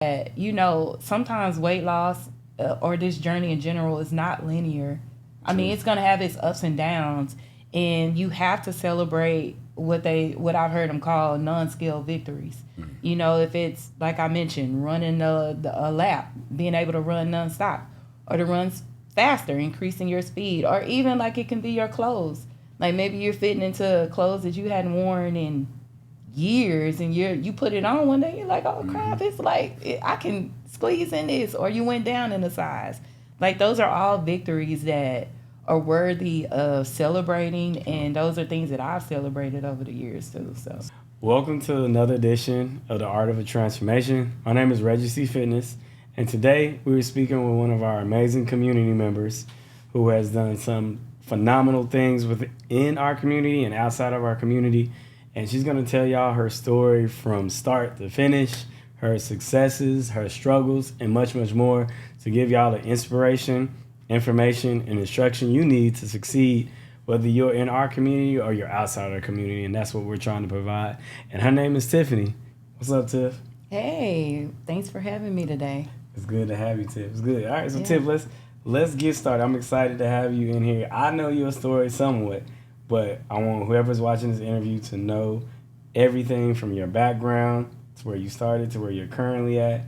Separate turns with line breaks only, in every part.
that, sometimes weight loss or this journey in general is not linear. I mean,
True.
it's going to have its ups and downs, and you have to celebrate what I've heard them call non-scale victories. If it's like I mentioned, running a lap, being able to run nonstop, or to run faster, increasing your speed, or even like it can be your clothes. Like maybe you're fitting into clothes that you hadn't worn in years, and you put it on one day, you're like, oh crap, it's like I can squeeze in this, or you went down in a size. Like those are all victories that are worthy of celebrating, and those are things that I've celebrated over the years too. So
Welcome to another edition of the Art of a Transformation. My name is Reggie Tiffanys, and today we were speaking with one of our amazing community members who has done some phenomenal things within our community and outside of our community. And she's going to tell y'all her story from start to finish, her successes, her struggles, and much, much more to give y'all the inspiration, information, and instruction you need to succeed, whether you're in our community or you're outside our community. And that's what we're trying to provide. And her name is Tiffany. What's up, Tiff?
hey, thanks for having me today.
It's good to have you, Tiff. It's good. All right, so
Yeah.
Tiff, let's get started. I'm excited to have you in here. I know your story somewhat, but I want whoever's watching this interview to know everything from your background to where you started to where you're currently at,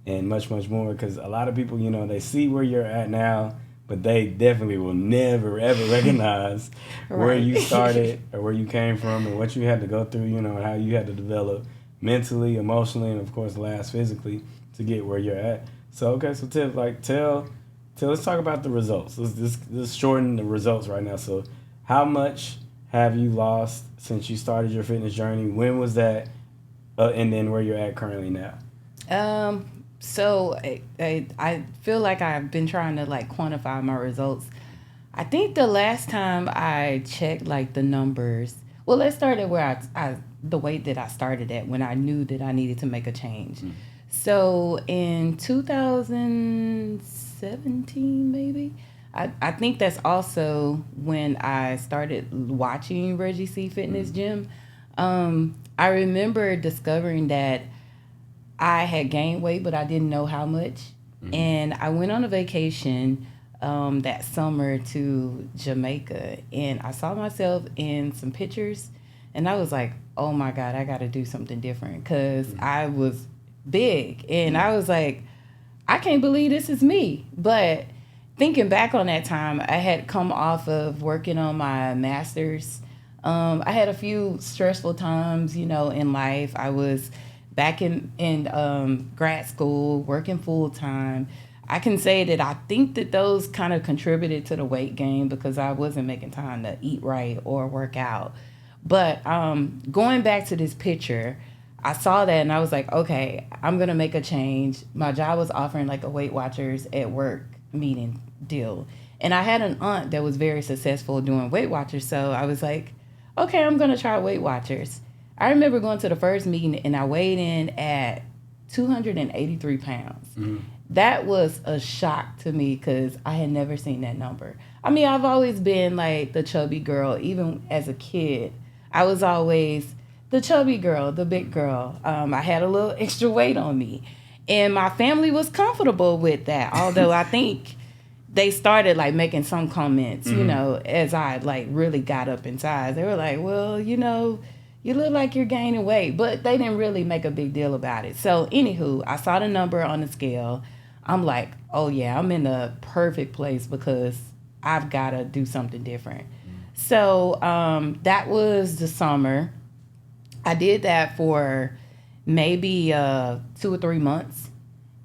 and much, much more. Because a lot of people, they see where you're at now, but they definitely will never, ever recognize where
Right.
you started or where you came from and what you had to go through, and how you had to develop mentally, emotionally, and of course, last physically to get where you're at. So, okay, so Tiff, let's talk about the results. Let's shorten the results right now. So, how much have you lost since you started your fitness journey? When was that? And then where you're at currently now?
So I feel like I've been trying to like quantify my results. I think the last time I checked like the numbers. Well, let's start at where I the weight that I started at when I knew that I needed to make a change. So in 2017, maybe. I think that's also when I started watching Reggie C Fitness Gym. I remember discovering that I had gained weight, but I didn't know how much. And I went on a vacation that summer to Jamaica, and I saw myself in some pictures, and I was like, oh my God, I got to do something different because I was big, and I was like, I can't believe this is me. But thinking back on that time, I had come off of working on my master's. I had a few stressful times, in life. I was back in grad school, working full time. I can say that I think that those kind of contributed to the weight gain because I wasn't making time to eat right or work out. But going back to this picture, I saw that and I was like, okay, I'm going to make a change. My job was offering like a Weight Watchers at work meeting deal. And I had an aunt that was very successful doing Weight Watchers. So I was like, okay, I'm going to try Weight Watchers. I remember going to the first meeting and I weighed in at 283 pounds. That was a shock to me because I had never seen that number. I mean, I've always been like the chubby girl, even as a kid. I was always the chubby girl, the big girl. I had a little extra weight on me. And my family was comfortable with that, although I think they started like making some comments, as I like really got up in size. They were like, well, you look like you're gaining weight, but they didn't really make a big deal about it. So anywho, I saw the number on the scale. I'm like, oh yeah, I'm in the perfect place because I've got to do something different. So that was the summer. I did that for maybe 2 or 3 months.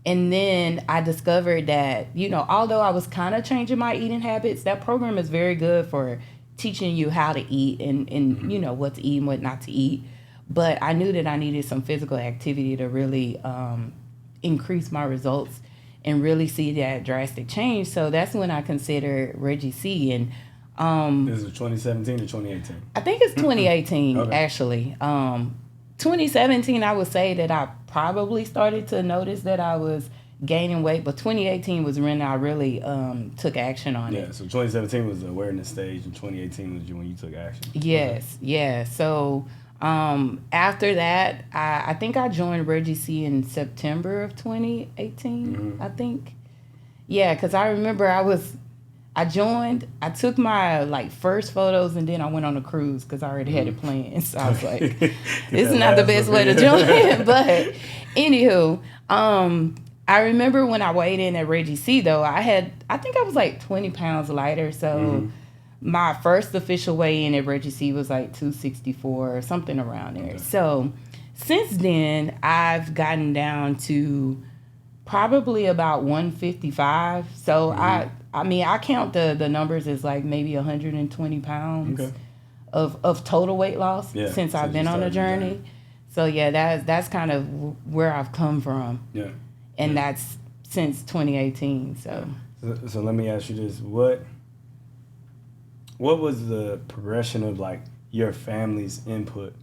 And then I discovered that, although I was kind of changing my eating habits, that program is very good for teaching you how to eat and what to eat and what not to eat. But I knew that I needed some physical activity to really increase my results and really see that drastic change. So that's when I considered Reggie C. And
This is 2017 or 2018?
I think it's 2018,
Okay.
actually. 2017, I would say that I probably started to notice that I was gaining weight, but 2018 was when I really took action on it.
Yeah, so 2017 was the awareness stage, and 2018 was when you took action.
Yes, yeah. So After that, I think I joined Reggie C in September of 2018. I think, yeah, because I remember I joined. I took my like first photos, and then I went on a cruise because I already had it planned. So I was like, "This is not the best way to join." But anywho, I remember when I weighed in at Reggie C though, I think I was like 20 pounds lighter. So my first official weigh in at Reggie C was like 264 or something around there. Okay. So since then, I've gotten down to probably about 155. So I mean, I count the numbers as like maybe 120 pounds of total weight loss since I've been on a journey. So yeah, that's kind of where I've come from. Yeah. And that's since 2018. So
let me ask you this. What was the progression of like your family's input?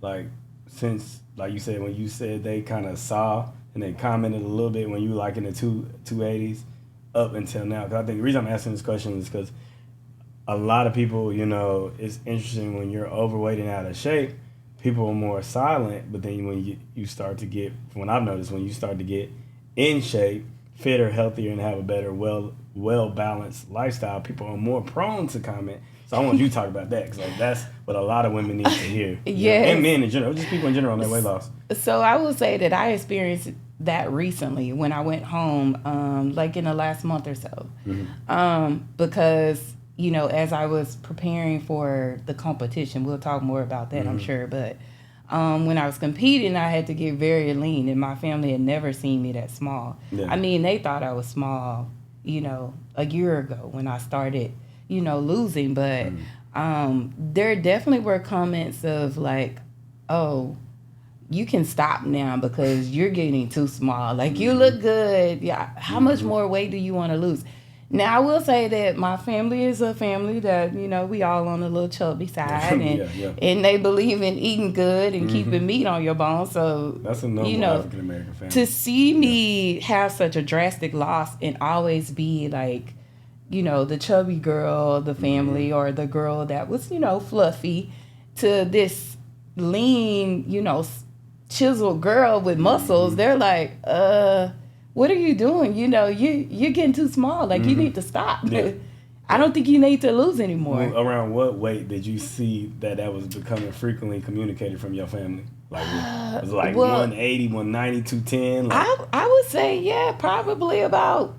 Like since, like you said, when you said they kind of saw and they commented a little bit when you were like in the 280s up until now. Because I think the reason I'm asking this question is because a lot of people, you know, it's interesting when you're overweight and out of shape, people are more silent. But then when you start to get, from what I've noticed, when you start to get in shape, fitter, healthier, and have a better, well-balanced lifestyle, people are more prone to comment. So I want you to talk about that because like, that's what a lot of women need to hear.
Yes.
And men in general, just people in general on their weight loss.
So I will say that I experienced that recently when I went home, like in the last month or so. Because, you know, as I was preparing for the competition, we'll talk more about that, I'm sure, but when I was competing, I had to get very lean, and my family had never seen me that small. Yeah. I mean, they thought I was small, you know, a year ago when I started, you know, losing. But there definitely were comments of like, oh, you can stop now because you're getting too small. Like, you look good. Yeah. How much more weight do you want to lose? Now, I will say that my family is a family that, you know, we all on the little chubby side, and and they believe in eating good and keeping meat on your bones. So,
that's a normal, you know, African-American family.
To see me have such a drastic loss and always be like, you know, the chubby girl, the family, or the girl that was, you know, fluffy, to this lean, you know, chiseled girl with muscles, they're like, what are you doing? You know, you're getting too small. Like, you need to stop. Yeah. I don't think you need to lose anymore.
Well, around what weight did you see that was becoming frequently communicated from your family? Like, it was like 180, 190, 210? Like,
I would say, yeah, probably about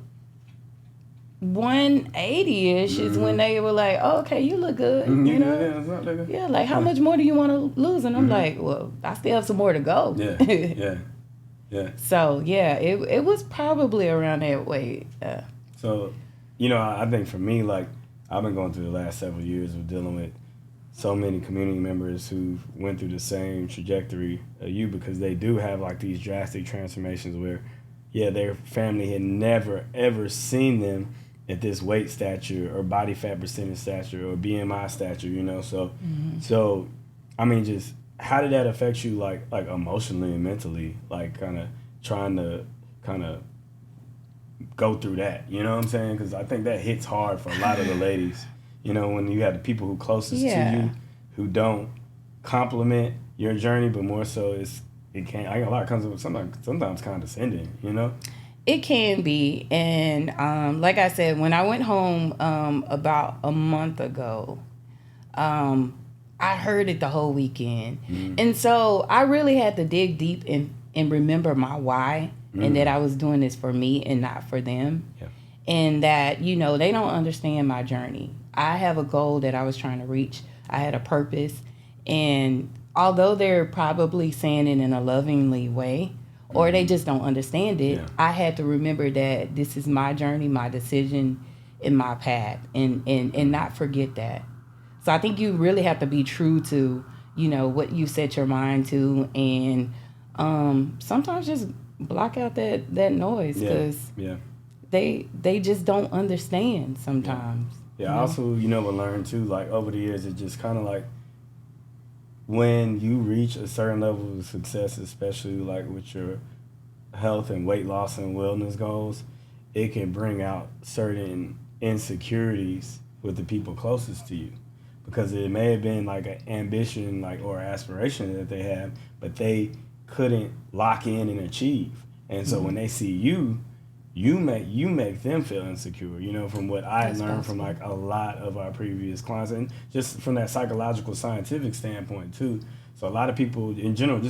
180-ish is when they were like, oh, okay, you look good. You know? Yeah, like, how much more do you want to lose? And I'm like, well, I still have some more to go. Yeah. So, yeah, it was probably around that weight.
So, you know, I think for me, like, I've been going through the last several years of dealing with so many community members who went through the same trajectory of you, because they do have, like, these drastic transformations where, yeah, their family had never, ever seen them at this weight stature or body fat percentage stature or BMI stature, you know? So, I mean, just how did that affect you, like emotionally and mentally, like kind of trying to go through that, you know what I'm saying? Because I think that hits hard for a lot of the ladies, you know, when you have the people who closest to you who don't compliment your journey, but more so it can't. I got a lot of comes with sometimes condescending, you know.
It can be, and like I said, when I went home about a month ago, I heard it the whole weekend. And so I really had to dig deep and remember my why, and that I was doing this for me and not for them. Yeah. And that, you know, they don't understand my journey. I have a goal that I was trying to reach. I had a purpose. And although they're probably saying it in a lovingly way, or they just don't understand it, I had to remember that this is my journey, my decision, and my path, and not forget that. So I think you really have to be true to, you know, what you set your mind to, and sometimes just block out that noise, because they just don't understand sometimes.
Yeah, I also, you know, learned too, like over the years, it just kind of like when you reach a certain level of success, especially like with your health and weight loss and wellness goals, it can bring out certain insecurities with the people closest to you. because it may have been like an ambition, like, or aspiration that they have, but they couldn't lock in and achieve. And so when they see you, you make them feel insecure. You know, from what I learned from like a lot of our previous clients, and just from that psychological, scientific standpoint too. So a lot of people in general,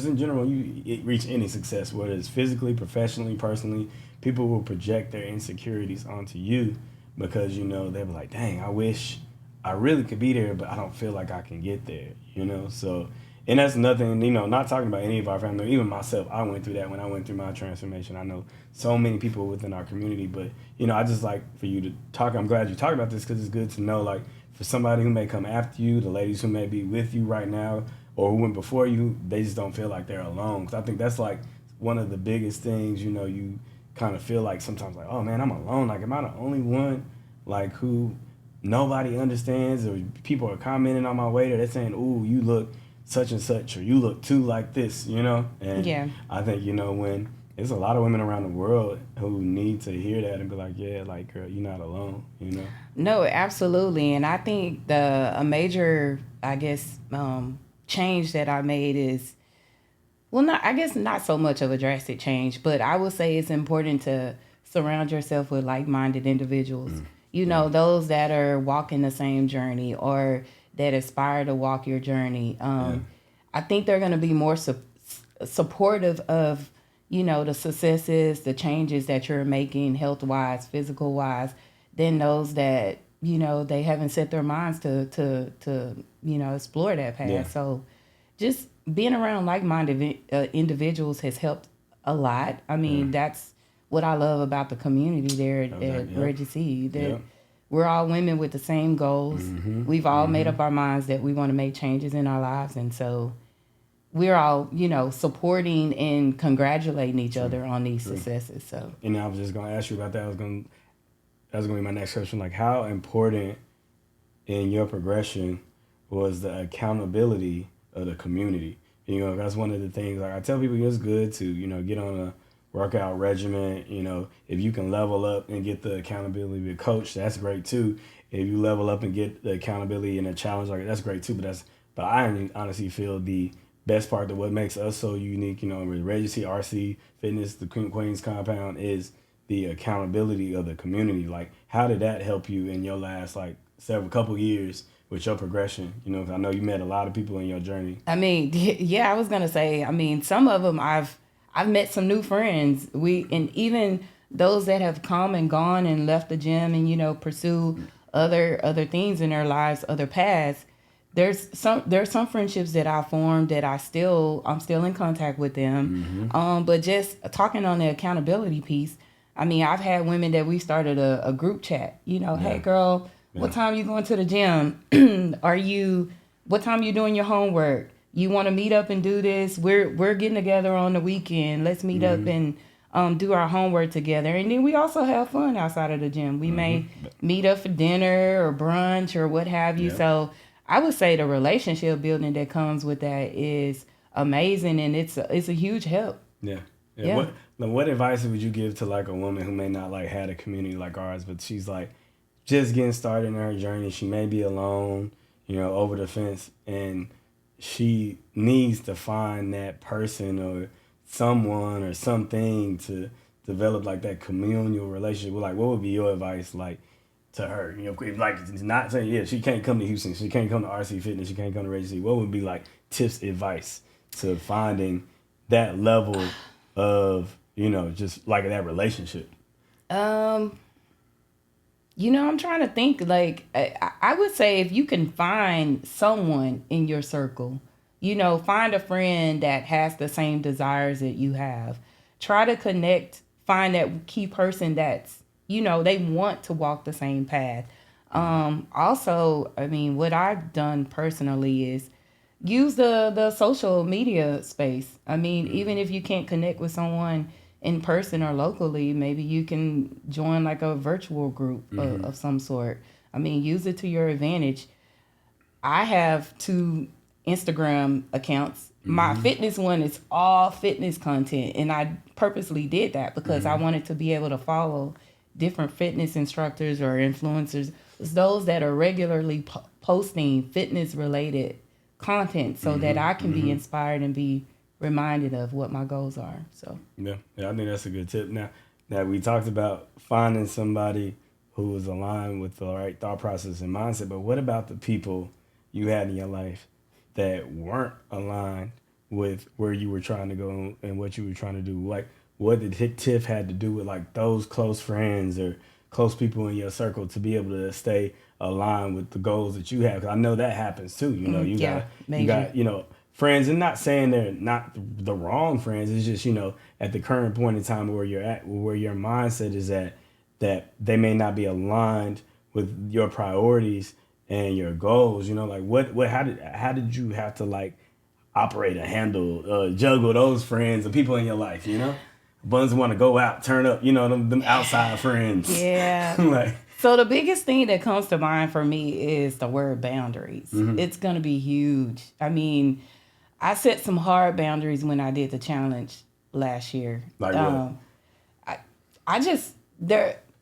you reach any success, whether it's physically, professionally, personally, people will project their insecurities onto you because, you know, they'll be like, dang, I wish I really could be there, but I don't feel like I can get there, you know? So, and that's nothing, you know, not talking about any of our family, even myself. I went through that when I went through my transformation. I know so many people within our community, but, you know, I just like for you to talk. I'm glad you talked about this because it's good to know, like, for somebody who may come after you, the ladies who may be with you right now, or who went before you, they just don't feel like they're alone. Because I think that's, like, one of the biggest things, you know, you kind of feel like sometimes, like, oh, man, I'm alone. Like, am I the only one, like, who nobody understands, or people are commenting on my weight, or they're saying, ooh, you look such and such, or you look too like this, you know? And I think, you know, when there's a lot of women around the world who need to hear that and be like, yeah, like, girl, you're not alone, you know?
No, absolutely. And I think a major, I guess, change that I made is, well, not so much of a drastic change, but I would say it's important to surround yourself with like-minded individuals. You know, those that are walking the same journey or that aspire to walk your journey. I think they're going to be more supportive of, you know, the successes, the changes that you're making health-wise, physical-wise, than those that, you know, they haven't set their minds to you know, explore that path.
Yeah.
So just being around like-minded individuals has helped a lot. I mean, that's what I love about the community there at Reggie C. That we're all women with the same goals. We've all made up our minds that we want to make changes in our lives. And so we're all, you know, supporting and congratulating each other on these successes. So,
and I was just going to ask you about that. That was going to be my next question. Like, how important in your progression was the accountability of the community? You know, that's one of the things, like I tell people, it's good to, you know, get on a workout regimen. You know, if you can level up and get the accountability of a coach, that's great too. If you level up and get the accountability in a challenge, like that's great too. But I honestly feel the best part of what makes us so unique, you know, with Reggie C, RC Fitness, the Queen's Compound, is the accountability of the community. Like, how did that help you in your last, like, couple years with your progression? You know, 'cause I know you met a lot of people in your journey.
I mean, yeah, I was gonna say, I mean, some of them I've met some new friends. And even those that have come and gone and left the gym and, you know, pursue other things in their lives, other paths. There's some friendships that I formed that I'm still in contact with them. But just talking on the accountability piece, I mean, I've had women that we started a group chat. You know, hey girl, what time you going to the gym? What time you doing your homework? You want to meet up and do this? We're getting together on the weekend. Let's meet up and do our homework together. And then we also have fun outside of the gym. We may meet up for dinner or brunch or what have you. So I would say the relationship building that comes with that is amazing, and it's a huge help.
Yeah. What advice would you give to, like, a woman who may not, like, had a community like ours, but she's, like, just getting started in her journey? She may be alone, you know, over the fence, and she needs to find that person or someone or something to develop, like, that communal relationship. Like, what would be your advice, like, to her? You know, like, not saying, she can't come to Houston, she can't come to RC Fitness, she can't come to Reggie C. What would be, like, tips, advice to finding that level of, you know, just like that relationship?
You know, I'm trying to think, like, I would say if you can find someone in your circle, you know, find a friend that has the same desires that you have. Try to connect, find that key person that's, you know, they want to walk the same path. Also, I mean, what I've done personally is use the social media space. I mean, even if you can't connect with someone in person or locally, maybe you can join like a virtual group of some sort. I mean, use it to your advantage. I have 2 Instagram accounts. My fitness one is all fitness content, and I purposely did that because I wanted to be able to follow different fitness instructors or influencers is those that are regularly posting fitness related content so that I can be inspired and be reminded of what my goals are. So
yeah, I think that's a good tip. Now that we talked about finding somebody who is aligned with the right thought process and mindset, but what about the people you had in your life that weren't aligned with where you were trying to go and what you were trying to do? Like, what did Tiff had to do with like those close friends or close people in your circle to be able to stay aligned with the goals that you have? 'Cause I know that happens too. You know, you got friends, and not saying they're not the wrong friends. It's just, at the current point in time where you're at, where your mindset is at, that they may not be aligned with your priorities and your goals. Like how did you have to like operate and handle, juggle those friends and people in your life? Ones want to go out, turn up, them outside friends.
Yeah.
Like,
so the biggest thing that comes to mind for me is the word boundaries. It's going to be huge. I mean, I set some hard boundaries when I did the challenge last year.
Like what?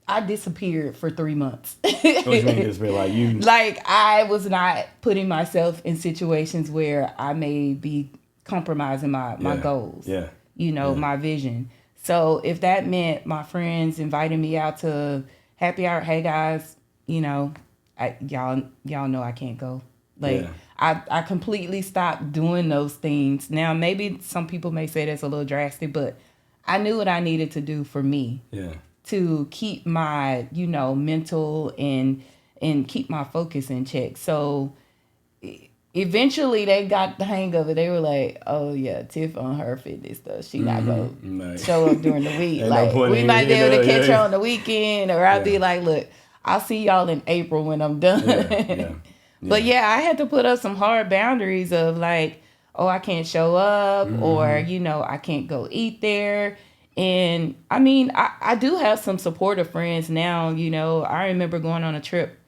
I disappeared for 3 months.
What you mean disappear? Like you?
Like I was not putting myself in situations where I may be compromising my goals.
Yeah.
My vision. So if that meant my friends inviting me out to happy hour, hey guys, y'all know I can't go. Like I completely stopped doing those things. Now maybe some people may say that's a little drastic, but I knew what I needed to do for me.
Yeah.
To keep my, mental and keep my focus in check. So eventually they got the hang of it. They were like, oh yeah, Tiff on her fitness stuff. She not gonna show up during the week. Like we might be able to catch her on the weekend, or I'll be like, look, I'll see y'all in April when I'm done. But I had to put up some hard boundaries of like, oh, I can't show up, or I can't go eat there. And I mean, I do have some supportive friends now. I remember going on a trip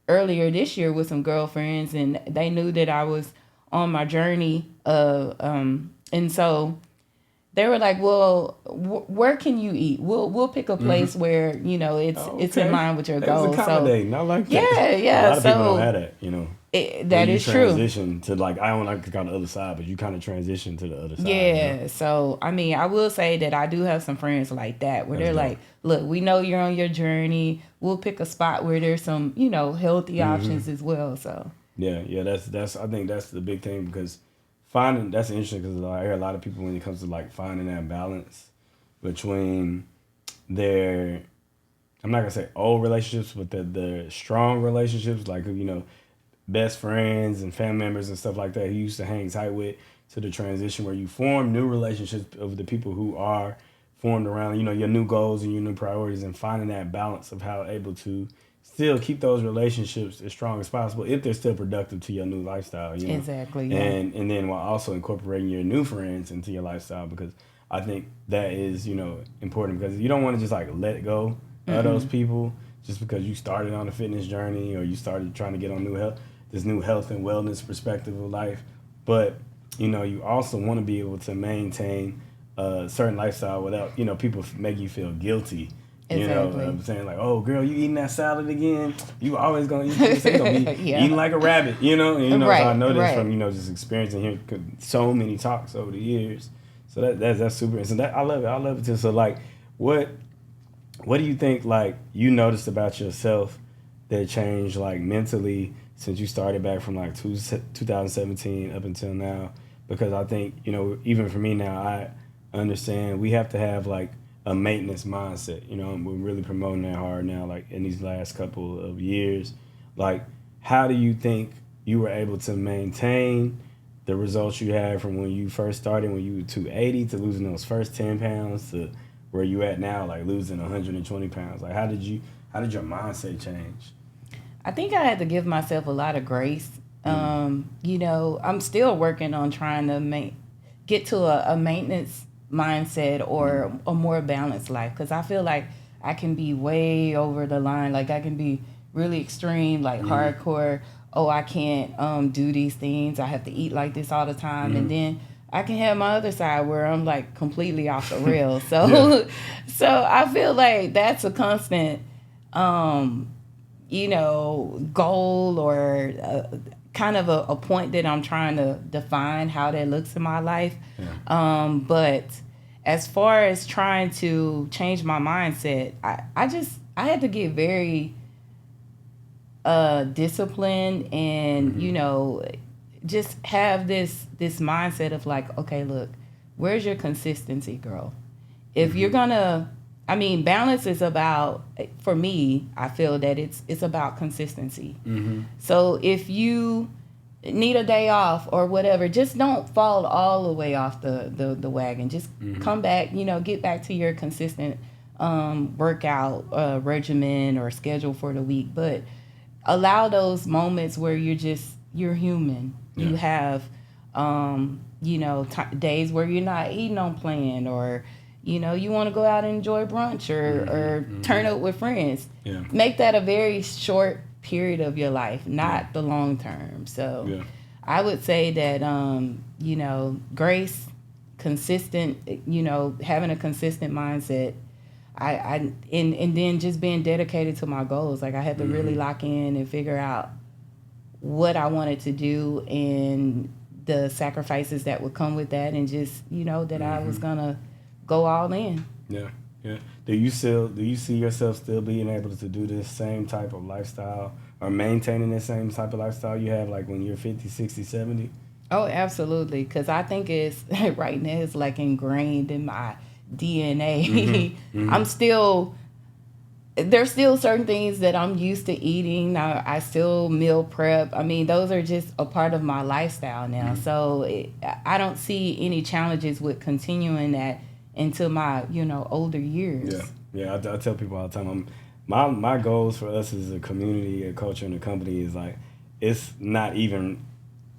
earlier this year with some girlfriends, and they knew that I was on my journey. And so they were like, well, where can you eat? We'll pick a place where, it's in line with your goals.
It's accommodating. I like that.
Yeah.
A lot of people don't have that,
that is true.
Transition to like, I don't like to go on the other side, but you kind of transition to the other side.
Yeah. So, I mean, I will say that I do have some friends like that where they're like, look, we know you're on your journey. We'll pick a spot where there's some, healthy options as well. So.
Yeah. That's I think that's the big thing, because that's interesting, because I hear a lot of people when it comes to like finding that balance between their, I'm not gonna say old relationships, but the strong relationships, like, best friends and family members and stuff like that who you used to hang tight with, to the transition where you form new relationships of the people who are formed around, your new goals and your new priorities, and finding that balance of how able to still keep those relationships as strong as possible if they're still productive to your new lifestyle.
Exactly. Yeah.
And then while also incorporating your new friends into your lifestyle, because I think that is, important, because you don't want to just like let go of those people just because you started on a fitness journey or you started trying to get on this new health and wellness perspective of life. But, you also want to be able to maintain a certain lifestyle without, people make you feel guilty.
Exactly.
I'm saying like, oh girl, you eating that salad again? You always gonna eat this. Ain't gonna be eating like a rabbit, And,
right,
so I know this from, just experiencing hearing so many talks over the years. So that's super. So I love it. I love it too. So like, what do you think like you noticed about yourself that changed like mentally since you started back from like 2017 up until now? Because I think, even for me now, I understand we have to have like a maintenance mindset. We're really promoting that hard now, like in these last couple of years. Like, how do you think you were able to maintain the results you had from when you first started, when you were 280, to losing those first 10 pounds to where you at now, like losing 120 pounds? Like, how did your mindset change?
I think I had to give myself a lot of grace. I'm still working on trying to get to a maintenance mindset or a more balanced life, because I feel like I can be way over the line. Like I can be really extreme, like hardcore. Oh, I can't do these things. I have to eat like this all the time. And then I can have my other side where I'm like completely off the rails. So so I feel like that's a constant goal or kind of a point that I'm trying to define how that looks in my life.
Yeah.
But as far as trying to change my mindset, I had to get very disciplined and just have this mindset of like, okay, look, where's your consistency, girl? If you're gonna, balance is about, for me, I feel that it's about consistency. So if you need a day off or whatever, just don't fall all the way off the wagon. Just come back, get back to your consistent workout regimen or schedule for the week. But allow those moments where you're human. You have days where you're not eating on plan, or you want to go out and enjoy brunch or turn up with friends. Make that a very short period of your life, not the long term. So I would say that grace, consistent, having a consistent mindset. And then just being dedicated to my goals. Like I had to really lock in and figure out what I wanted to do and the sacrifices that would come with that, and just that I was gonna go all in.
Yeah. Do you see yourself still being able to do this same type of lifestyle or maintaining the same type of lifestyle you have like when you're 50, 60, 70?
Oh, absolutely. Because I think it's right now it's like ingrained in my DNA. There's still certain things that I'm used to eating. I still meal prep. Those are just a part of my lifestyle now. So I don't see any challenges with continuing that into my, older years.
Yeah. I tell people all the time, my goals for us as a community, a culture, and a company is like, it's I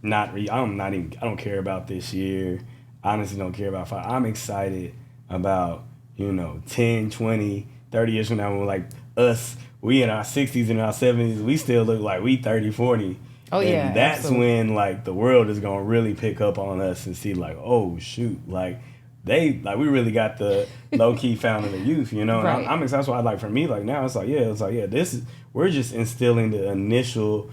don't care about this year. I honestly don't care about 5. I'm excited about 10, 20, 30 years from now, when like us, we in our 60s and our 70s, we still look like we 30, 40.
Oh,
and
yeah,
that's
absolutely.
when like the world is gonna really pick up on us and see like, oh shoot, like we really got the low key fountain of youth, And
Right.
I'm excited. That's why, like, for me, like now it's like we're just instilling the initial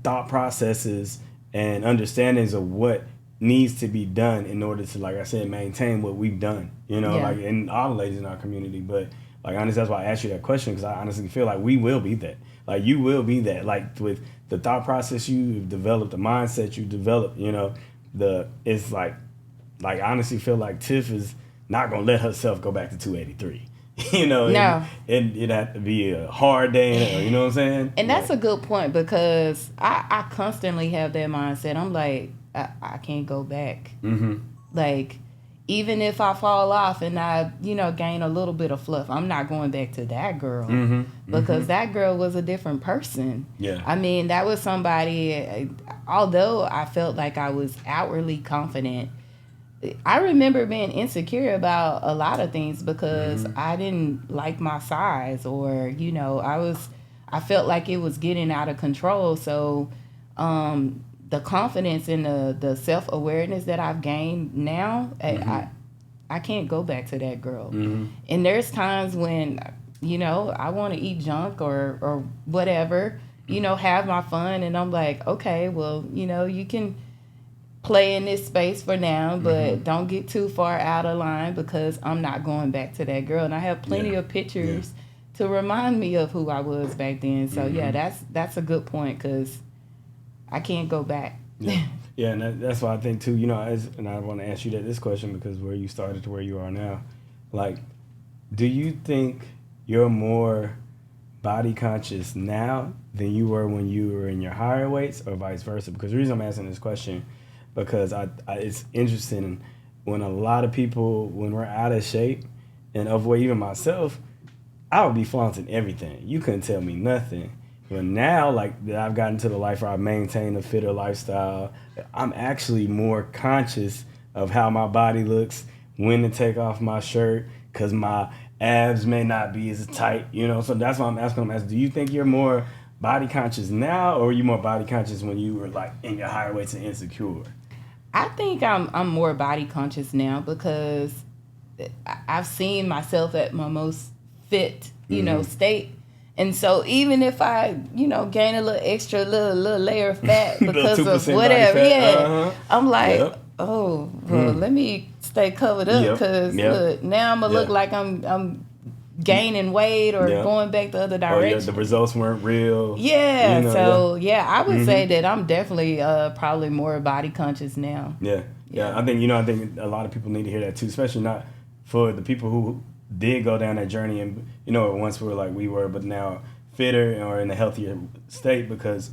thought processes and understandings of what needs to be done in order to, like I said, maintain what we've done, like in all the ladies in our community. But like, honestly, that's why I asked you that question, because I honestly feel like we will be that. Like, you will be that. Like, with the thought process you've developed, the mindset you developed, it's like I honestly feel like Tiff is not going to let herself go back to 283.
No.
It'd have to be a hard day, you know what I'm saying?
And that's a good point, because I constantly have that mindset. I'm like, I can't go back. Like, even if I fall off and I, gain a little bit of fluff, I'm not going back to that girl, because that girl was a different person.
Yeah.
That was somebody, although I felt like I was outwardly confident, I remember being insecure about a lot of things, because I didn't like my size, or, I felt like it was getting out of control. So, the confidence and the self-awareness that I've gained now, I can't go back to that girl. And there's times when, I want to eat junk or whatever, have my fun. And I'm like, okay, well, you can play in this space for now, but don't get too far out of line, because I'm not going back to that girl. And I have plenty of pictures to remind me of who I was back then. So, that's a good point, because I can't go back.
Yeah, and that's why I think too. And I want to ask you this question, because where you started to where you are now, like, do you think you're more body conscious now than you were when you were in your higher weights, or vice versa? Because the reason I'm asking this question, because I it's interesting when a lot of people, when we're out of shape and overweight, even myself, I would be flaunting everything. You couldn't tell me nothing. But now, like, that I've gotten to the life where I maintain a fitter lifestyle, I'm actually more conscious of how my body looks, when to take off my shirt, because my abs may not be as tight, So that's why I'm asking do you think you're more body conscious now, or are you more body conscious when you were, like, in your higher weights and insecure?
I think I'm more body conscious now, because I've seen myself at my most fit, state. And so even if I, gain a little extra little layer of fat because of
2%
whatever,
body fat,
I'm like,
Yep.
oh, well, let me stay covered up because look, now I'm gonna look like I'm gaining weight or going back the other direction.
The results weren't real.
Yeah, I would say that I'm definitely probably more body conscious now.
Yeah. I think a lot of people need to hear that too, especially not for the people who did go down that journey and once we were like we were, but now fitter or in a healthier state, because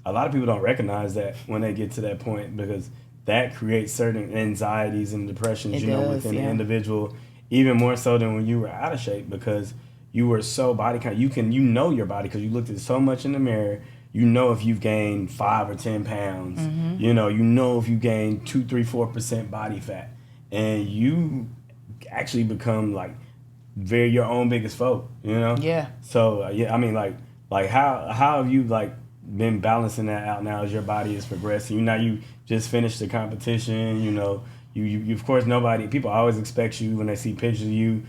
a lot of people don't recognize that when they get to that point, because that creates certain anxieties and depressions, within the individual, even more so than when you were out of shape, because you were so body conscious. You know your body because you looked at so much in the mirror. You know if you've gained 5 or 10 pounds.
Mm-hmm.
You know if you gained 2, 3, 4% body fat, and you actually become like your own biggest foe.
Yeah.
So I mean, like how have you like been balancing that out now as your body is progressing? You just finished the competition. You of course people always expect you when they see pictures of you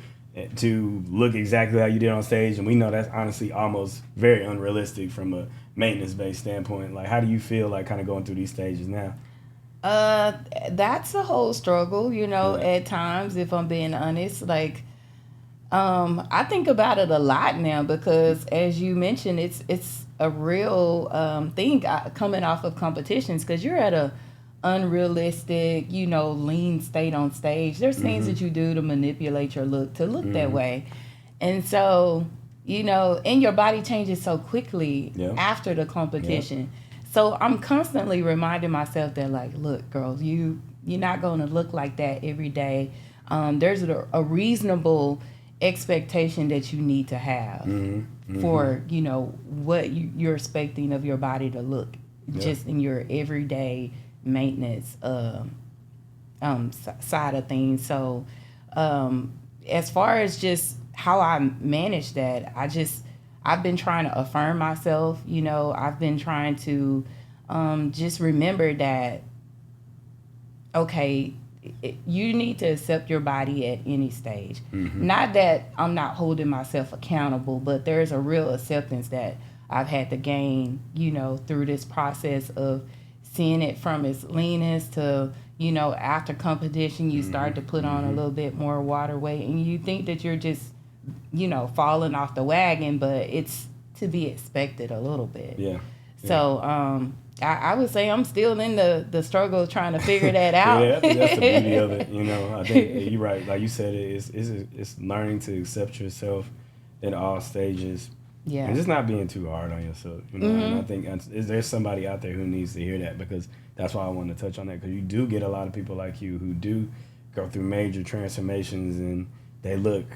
to look exactly how you did on stage, and we know that's honestly almost very unrealistic from a maintenance-based standpoint. Like, how do you feel like kind of going through these stages now?
That's a whole struggle, at times, if I'm being honest. Like, I think about it a lot now because, as you mentioned, it's a real thing coming off of competitions, because you're at a unrealistic, lean state on stage. There's things that you do to manipulate your look to look that way. And so, and your body changes so quickly after the competition. So I'm constantly reminding myself that, like, look, girls, you're not going to look like that every day. There's a reasonable expectation that you need to have for, what you're expecting of your body to look just in your everyday maintenance side of things. So as far as just how I manage that, I've been trying to affirm myself. I've been trying to just remember that, okay, you need to accept your body at any stage. Not that I'm not holding myself accountable, but there's a real acceptance that I've had to gain, through this process of seeing it from its leanness to, after competition, you start to put on a little bit more water weight, and you think that you're just, falling off the wagon, but it's to be expected a little bit.
Yeah.
So, I would say I'm still in the struggle of trying to figure that out.
I think that's the beauty of it. I think you're right. Like you said, it's learning to accept yourself in all stages.
Yeah.
And just not being too hard on yourself. And I think there's somebody out there who needs to hear that, because that's why I wanted to touch on that, because you do get a lot of people like you who do go through major transformations and they look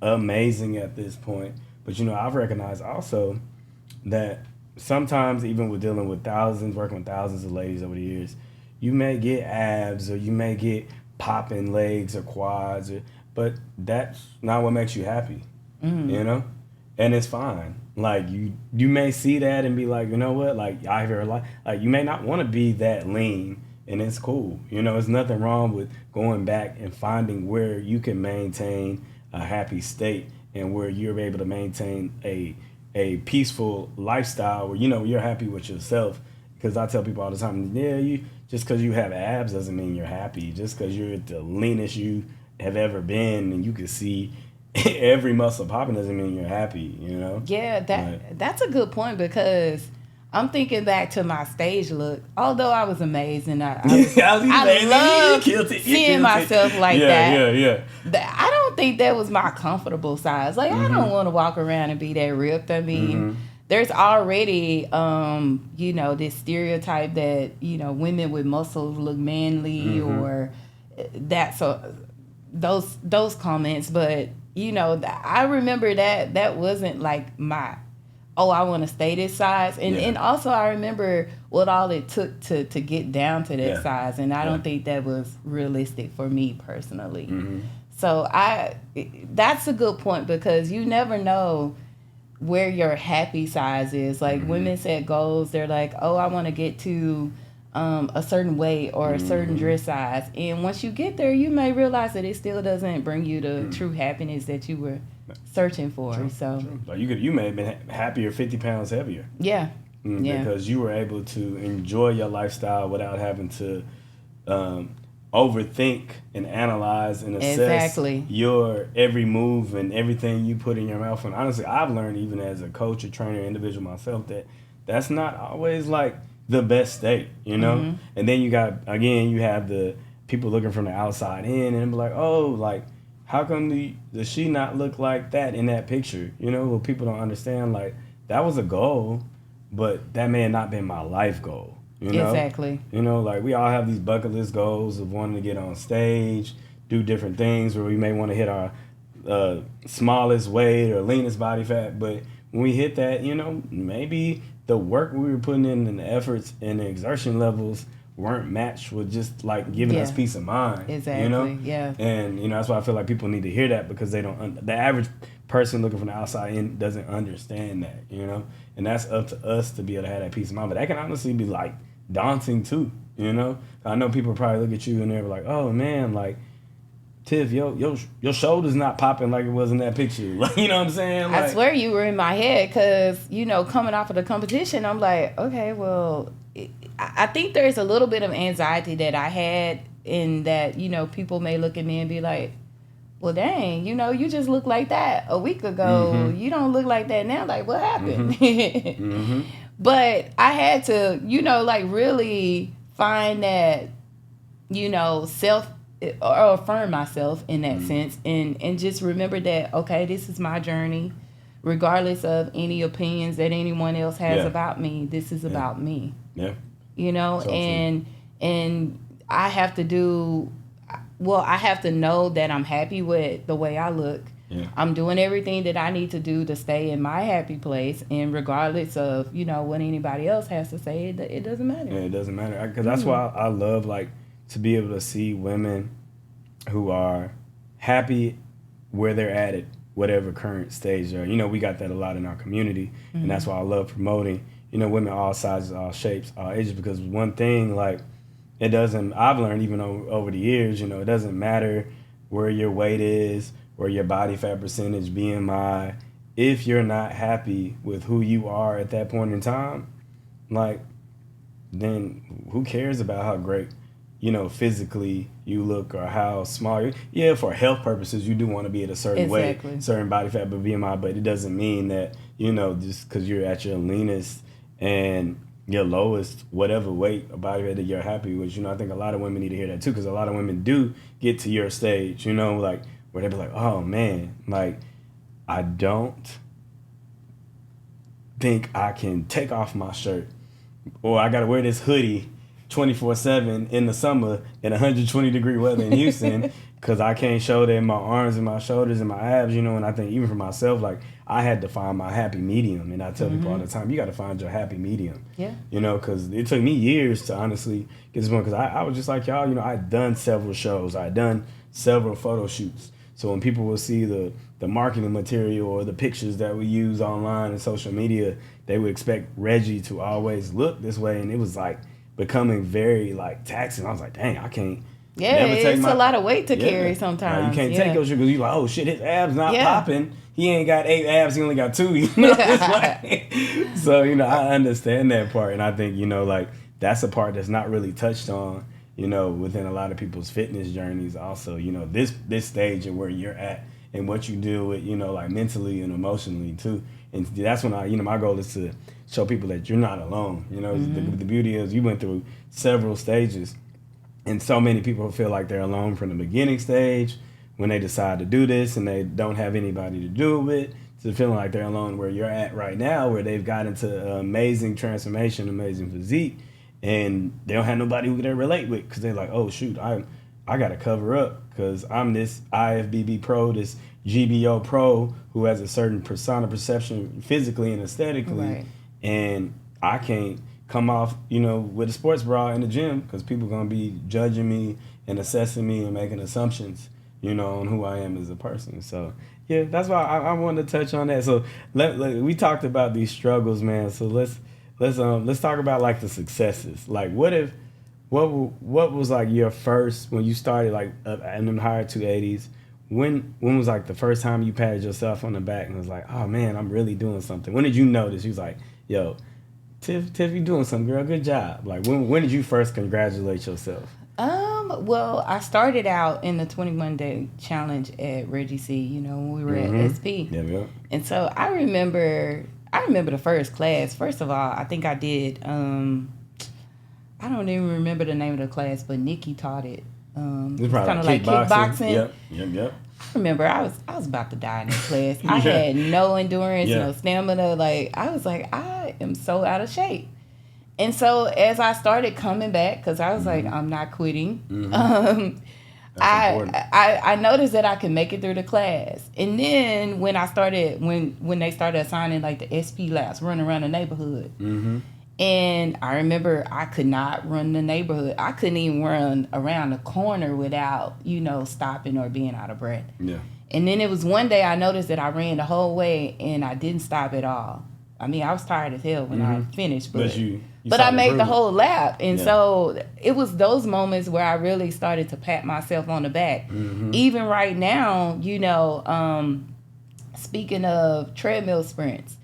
amazing at this point. But, I've recognized also that sometimes, even with dealing with working with thousands of ladies over the years, you may get abs or you may get popping legs or quads, but that's not what makes you happy, And it's fine. Like, you may see that and be like, you know what, like, I hear a lot, like, you may not want to be that lean, and it's cool. There's nothing wrong with going back and finding where you can maintain a happy state and where you're able to maintain a peaceful lifestyle where, you're happy with yourself. Because I tell people all the time, just because you have abs doesn't mean you're happy. Just because you're the leanest you have ever been and you can see every muscle popping doesn't mean you're happy,
Yeah, that's a good point, because I'm thinking back to my stage look. Although I was amazed and I love seeing myself like that.
Yeah.
I don't think that was my comfortable size. Like, I don't want to walk around and be that ripped. I mean, there's already, this stereotype that, women with muscles look manly or that. So those comments, but I remember that wasn't like my, I want to stay this size. And also I remember what all it took to get down to that size. And I don't think that was realistic for me personally. So that's a good point, because you never know where your happy size is. Like, women set goals. They're like, I want to get to a certain weight or a certain dress size. And once you get there, you may realize that it still doesn't bring you the true happiness that you were searching for.
True. Like you may have been happier 50 pounds heavier.
Yeah.
Because you were able to enjoy your lifestyle without having to overthink and analyze and assess your every move and everything you put in your mouth. And honestly, I've learned, even as a coach, a trainer, individual myself, that that's not always like the best state, you know? And then you have the people looking from the outside in and be like, oh, like, how come does she not look like that in that picture? You know, well, people don't understand, like, that was a goal, but that may have not been my life goal. You know?
Exactly.
You know, like, we all have these bucket list goals of wanting to get on stage, do different things where we may want to hit our smallest weight or leanest body fat. But when we hit that, you know, maybe the work we were putting in and the efforts and the exertion levels weren't matched with just, like, giving us peace of mind.
Exactly,
you know?
Yeah.
And, you know, that's why I feel like people need to hear that, because they don't, the average person looking from the outside in doesn't understand that, you know? And that's up to us to be able to have that peace of mind. But that can honestly be, like, daunting too, you know? I know people probably look at you and they're like, oh man, like, Tiff, your shoulder's not popping like it was in that picture. Like, you know what I'm saying? Like,
I swear you were in my head, because, you know, coming off of the competition, I'm like, okay, well, I think there's a little bit of anxiety that I had, in that, you know, people may look at me and be like, well, dang, you know, you just look like that a week ago. You don't look like that now. Like, what happened? But I had to, you know, like, really find that, you know, self, or affirm myself in that sense, and just remember that, okay, this is my journey, regardless of any opinions that anyone else has about me. This is about me. Yeah. You know, so and I have to do, well, I have to know that I'm happy with the way I look. Yeah. I'm doing everything that I need to do to stay in my happy place, and regardless of, you know, what anybody else has to say, it doesn't matter.
Yeah, it doesn't matter, because that's why I love, like, to be able to see women who are happy where they're at whatever current stage they're. You know, we got that a lot in our community, and that's why I love promoting, you know, women all sizes, all shapes, all ages, because one thing, like, I've learned even over the years, you know, it doesn't matter where your weight is, or your body fat percentage, BMI, if you're not happy with who you are at that point in time, like, then who cares about how great, you know, physically you look, or how small you. Yeah, for health purposes, you do want to be at a certain weight, certain body fat, but BMI, but it doesn't mean that, you know, just because you're at your leanest and your lowest, whatever weight or body fat that you're happy with. You know, I think a lot of women need to hear that too, because a lot of women do get to your stage, you know, like, where they be like, oh man, like, I don't think I can take off my shirt, or I gotta wear this hoodie 24/7 in the summer in 120-degree weather in Houston, because I can't show that in my arms and my shoulders and my abs, you know. And I think even for myself, like, I had to find my happy medium, and I tell people all the time, you got to find your happy medium. Yeah. You know, because it took me years to honestly get this one, because I was just like y'all, you know, I'd done several shows, I'd done several photo shoots. So when people will see the marketing material or the pictures that we use online and social media, they would expect Reggie to always look this way, and it was like becoming very, like, taxing. I was like, dang, I can't.
Yeah, it's a lot of weight to carry sometimes.
Like, you can't take those because you're like, oh shit, his abs not popping. He ain't got 8 abs, he only got 2. You know, it's like, so, you know, I understand that part, and I think, you know, like, that's a part that's not really touched on, you know, within a lot of people's fitness journeys. Also, you know, this stage and where you're at and what you deal with, you know, like, mentally and emotionally too. And that's when you know, my goal is to show people that you're not alone. You know, the beauty is you went through several stages, and so many people feel like they're alone from the beginning stage when they decide to do this and they don't have anybody to do it with, to feeling like they're alone where you're at right now, where they've got into amazing transformation, amazing physique, and they don't have nobody who they relate with, because they're like, oh shoot, I got to cover up because I'm this IFBB pro, this GBO pro who has a certain persona perception physically and aesthetically, and I can't come off, you know, with a sports bra in the gym because people are going to be judging me and assessing me and making assumptions, you know, on who I am as a person. So, yeah, that's why I wanted to touch on that. So we talked about these struggles, man. So let's let's talk about like the successes. Like what was like your first when you started like in them higher 280s? When was like the first time you patted yourself on the back and was like, oh man, I'm really doing something? When did you notice? You was like, yo, Tiff, you doing something, girl. Good job. Like when did you first congratulate yourself?
Well, I started out in the 21-day challenge at Reggie C, you know, when we were at SP.
Yeah.
And so I remember the first class. First of all, I think I did, I don't even remember the name of the class, but Nikki taught it.
It's kind of like kickboxing. Yep.
I remember I was about to die in that class. I had no endurance, no stamina. Like, I was like, I am so out of shape. And so as I started coming back, because I was like, I'm not quitting, I noticed that I could make it through the class. And then when they started assigning like the SP laps, running around the neighborhood. And I remember I could not run the neighborhood. I couldn't even run around the corner without, stopping or being out of breath.
Yeah.
And then it was one day I noticed that I ran the whole way and I didn't stop at all. I mean, I was tired as hell when I finished, but I made the whole lap. And so it was those moments where I really started to pat myself on the back. Even right now, speaking of treadmill sprints,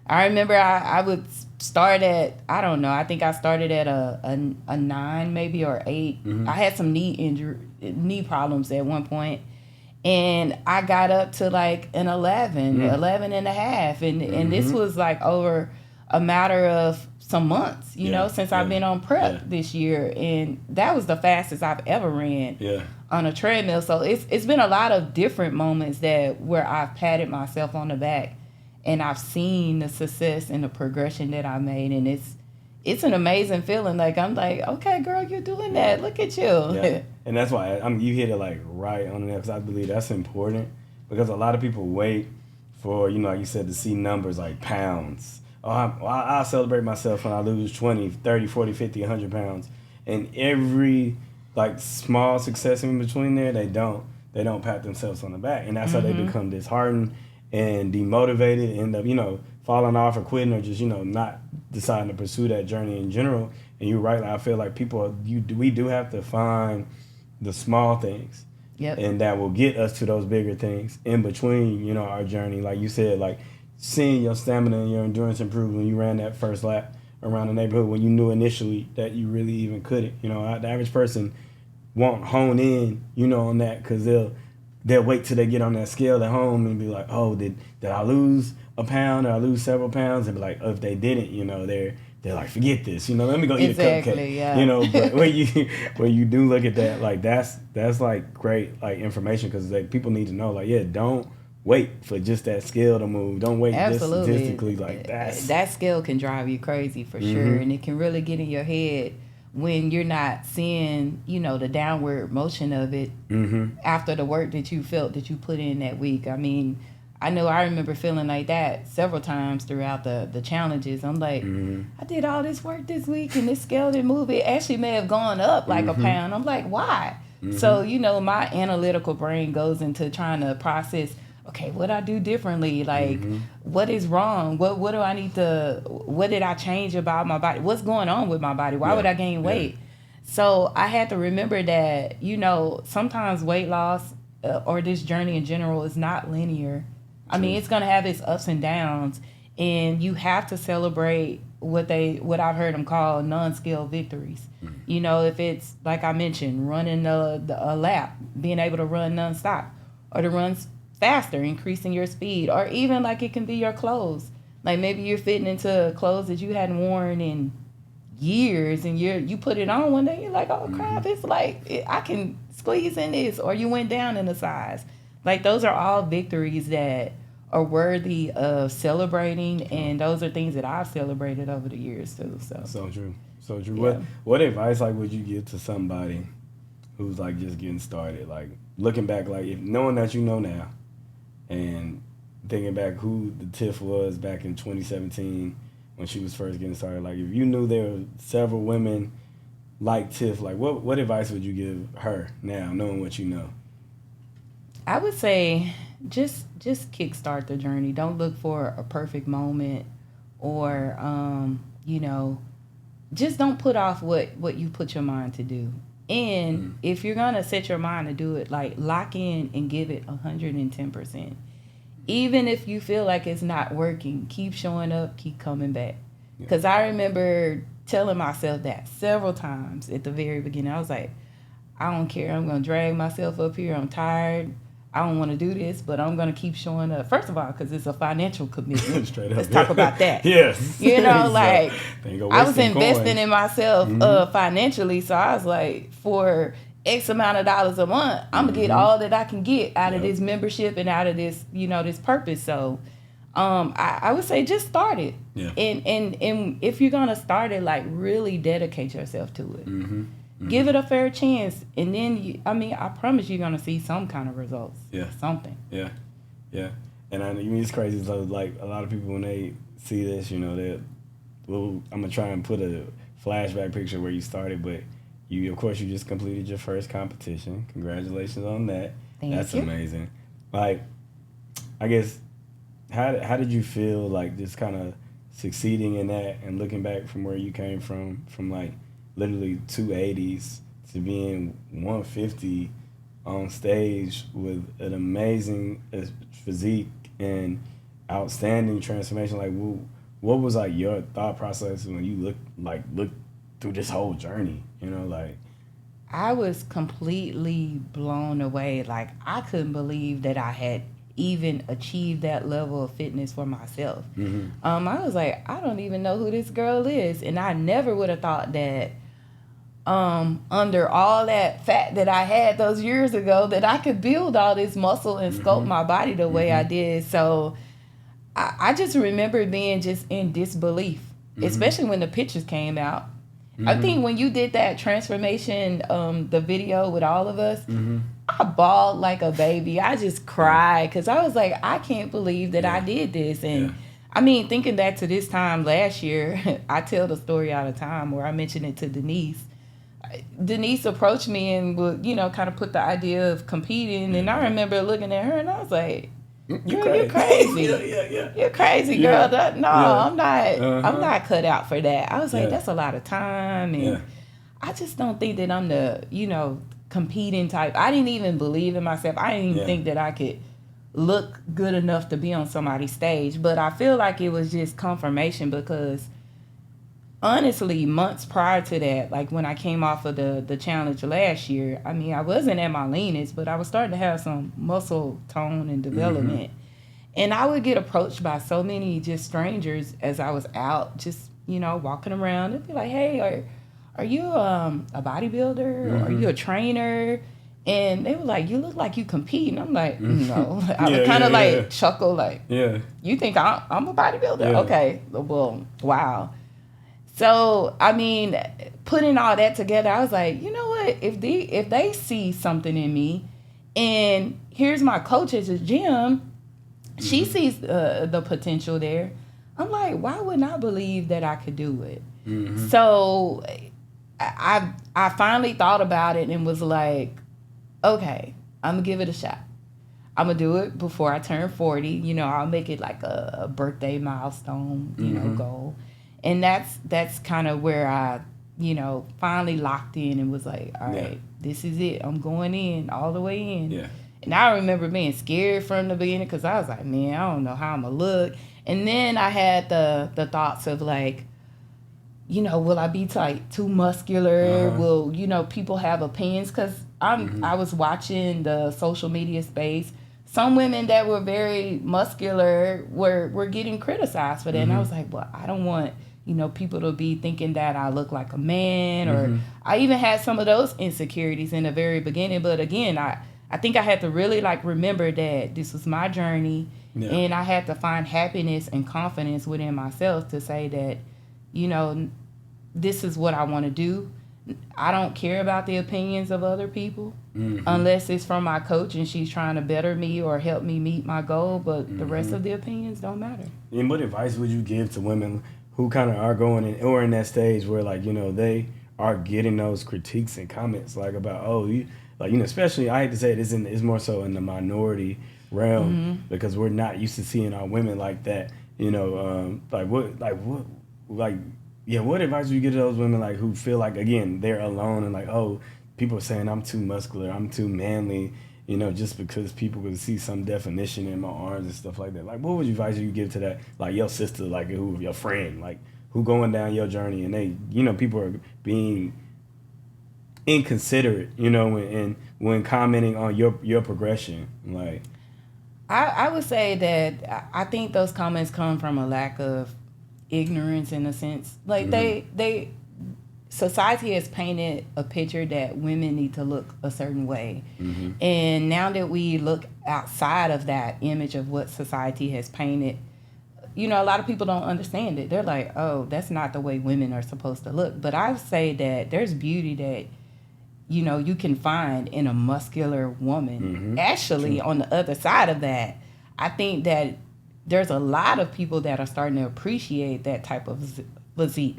I remember I would start at, I don't know, I think I started at a 9 maybe or 8. I had some knee problems at one point. And I got up to like an 11 and a half. And this was like over a matter of some months, since I've been on prep this year. And that was the fastest I've ever ran on a treadmill. So it's been a lot of different moments where I've patted myself on the back and I've seen the success and the progression that I made. And it's an amazing feeling. Like, I'm like, okay, girl, you're doing that. Look at you.
Yeah. And that's why you hit it like right on the because I believe that's important because a lot of people wait for, like you said, to see numbers like pounds. Oh, I'll celebrate myself when I lose 20, 30, 40, 50, 100 pounds. And every like small success in between there, they don't pat themselves on the back. And that's how they become disheartened and demotivated, end up, falling off or quitting or just, not deciding to pursue that journey in general. And you're right, like, I feel like we do have to find the small things.
Yep.
And that will get us to those bigger things in between, our journey. Like you said, like seeing your stamina and your endurance improve when you ran that first lap around the neighborhood when you knew initially that you really even couldn't. The average person won't hone in, on that because they'll wait till they get on that scale at home and be like, oh, did I lose a pound or I lose several pounds? And be like, oh, if they didn't, they're like, forget this, let me go eat a cupcake.
Yeah.
But when you do look at that, like that's like great like information because like people need to know like, don't wait for just that scale to move. Don't wait just statistically like
that scale can drive you crazy for sure, and it can really get in your head when you're not seeing, the downward motion of it after the work that you felt that you put in that week. I mean, I know I remember feeling like that several times throughout the challenges. I'm like, I did all this work this week and this scale didn't move. It actually may have gone up like a pound. I'm like, why? So, my analytical brain goes into trying to process, okay, what I do differently? Like, what is wrong? What do I need to, what did I change about my body? What's going on with my body? Why would I gain weight? So I had to remember that, sometimes weight loss or this journey in general is not linear. I mean, it's going to have its ups and downs, and you have to celebrate what I've heard them call non-scale victories. If it's, like I mentioned, running a lap, being able to run nonstop, or to run faster, increasing your speed, or even like it can be your clothes. Like maybe you're fitting into clothes that you hadn't worn in years, and you put it on one day, you're like, oh crap, it's like I can squeeze in this, or you went down in a size. Like those are all victories that are worthy of celebrating, and those are things that I've celebrated over the years too.
So true.
Yeah.
What advice like would you give to somebody who's like just getting started, like looking back, like if knowing that you know now, and thinking back who the Tiff was back in 2017 when she was first getting started, like if you knew there were several women like Tiff, like what advice would you give her now, knowing what you know?
I would say just kickstart the journey. Don't look for a perfect moment or you know, just don't put off what you put your mind to do. And if you're going to set your mind to do it, like, lock in and give it 110%. Even if you feel like it's not working, keep showing up, keep coming back. Because I remember telling myself that several times at the very beginning. I was like, I don't care. I'm going to drag myself up here. I'm tired. I don't want to do this, but I'm going to keep showing up. First of all, because it's a financial commitment.
Straight up.
Let's talk about that.
Yes.
You know, like, I was investing
coins.
in myself financially. So I was like, for X amount of dollars a month, I'm going to get all that I can get out of this membership and out of this, you know, this purpose. So I would say just start it.
Yeah.
And if you're going to start it, like, really dedicate yourself to it. Give it a fair chance, and then I promise you're gonna see some kind of results.
Yeah,
something.
Yeah. And it's crazy. So, like, a lot of people, when they see this, you know, I'm gonna try and put a flashback picture where you started, but of course, you just completed your first competition. Congratulations on that. That's amazing. Like, I guess, how did you feel, like, just kind of succeeding in that and looking back from where you came from like literally 280s to being 150 on stage with an amazing physique and outstanding transformation? Like, what was, like, your thought process when you look through this whole journey? You know, like,
I was completely blown away. Like, I couldn't believe that I had even achieved that level of fitness for myself. I was like, I don't even know who this girl is, and I never would have thought that under all that fat that I had those years ago, that I could build all this muscle and sculpt my body the way I did. So I just remember being just in disbelief, especially when the pictures came out. I think when you did that transformation, the video with all of us, I bawled like a baby. I just cried because I was like, I can't believe that I did this. And I mean, thinking back to this time last year, I tell the story all the time where I mentioned it to Denise. Denise approached me and would, you know, kind of put the idea of competing. And I remember looking at her and I was like, you're crazy. You're crazy, girl. I'm not. I'm not cut out for that. I was like, that's a lot of time, and I just don't think that I'm the, you know, competing type. I didn't even believe in myself. I didn't even think that I could look good enough to be on somebody's stage. But I feel like it was just confirmation because, honestly, months prior to that, like when I came off of the challenge last year, I mean, I wasn't at my leanest, but I was starting to have some muscle tone and development. And I would get approached by so many just strangers as I was out, just, you know, walking around. They'd be like, hey, are you a bodybuilder? Or are you a trainer? And they were like, you look like you compete. And I'm like, no. I would kind of chuckle, like, you think I'm a bodybuilder? Okay, well, wow. So, I mean, putting all that together, I was like, you know what? If they see something in me, and here's my coach at the gym, she sees the potential there. I'm like, why wouldn't I believe that I could do it? So, I finally thought about it and was like, okay, I'm going to give it a shot. I'm going to do it before I turn 40. You know, I'll make it like a birthday milestone, you know, goal. And that's kind of where I, you know, finally locked in and was like, all right, this is it. I'm going in, all the way in. Yeah. And I remember being scared from the beginning because I was like, man, I don't know how I'm going to look. And then I had the thoughts of like, you know, will I be like too muscular? Will, you know, people have opinions? Because I was watching the social media space. Some women that were very muscular were getting criticized for that. And I was like, well, I don't want, you know, people to be thinking that I look like a man. Or I even had some of those insecurities in the very beginning. But again, I think I had to really like remember that this was my journey. And I had to find happiness and confidence within myself to say that, you know, this is what I want to do. I don't care about the opinions of other people unless it's from my coach and she's trying to better me or help me meet my goal. But the rest of the opinions don't matter. And
what advice would you give to women who kind of are going in or in that stage where, like, you know, they are getting those critiques and comments like about, oh, you, like, you know, especially I hate to say it, it's more so in the minority realm because we're not used to seeing our women like that. You know, like yeah, what advice would you give to those women like who feel like again they're alone and like, oh, people are saying I'm too muscular, I'm too manly, just because people could see some definition in my arms and stuff like that. Like, what would you advise you give to that, like your sister, like who your friend, like who going down your journey and they, people are being inconsiderate, and when commenting on your progression, like.
I would say that I think those comments come from a lack of ignorance in a sense. Like they society has painted a picture that women need to look a certain way. And now that we look outside of that image of what society has painted, a lot of people don't understand it. They're like, oh, that's not the way women are supposed to look. But I say that there's beauty that you can find in a muscular woman. Actually,
True.
on the other side of that, I think that there's a lot of people that are starting to appreciate that type of physique.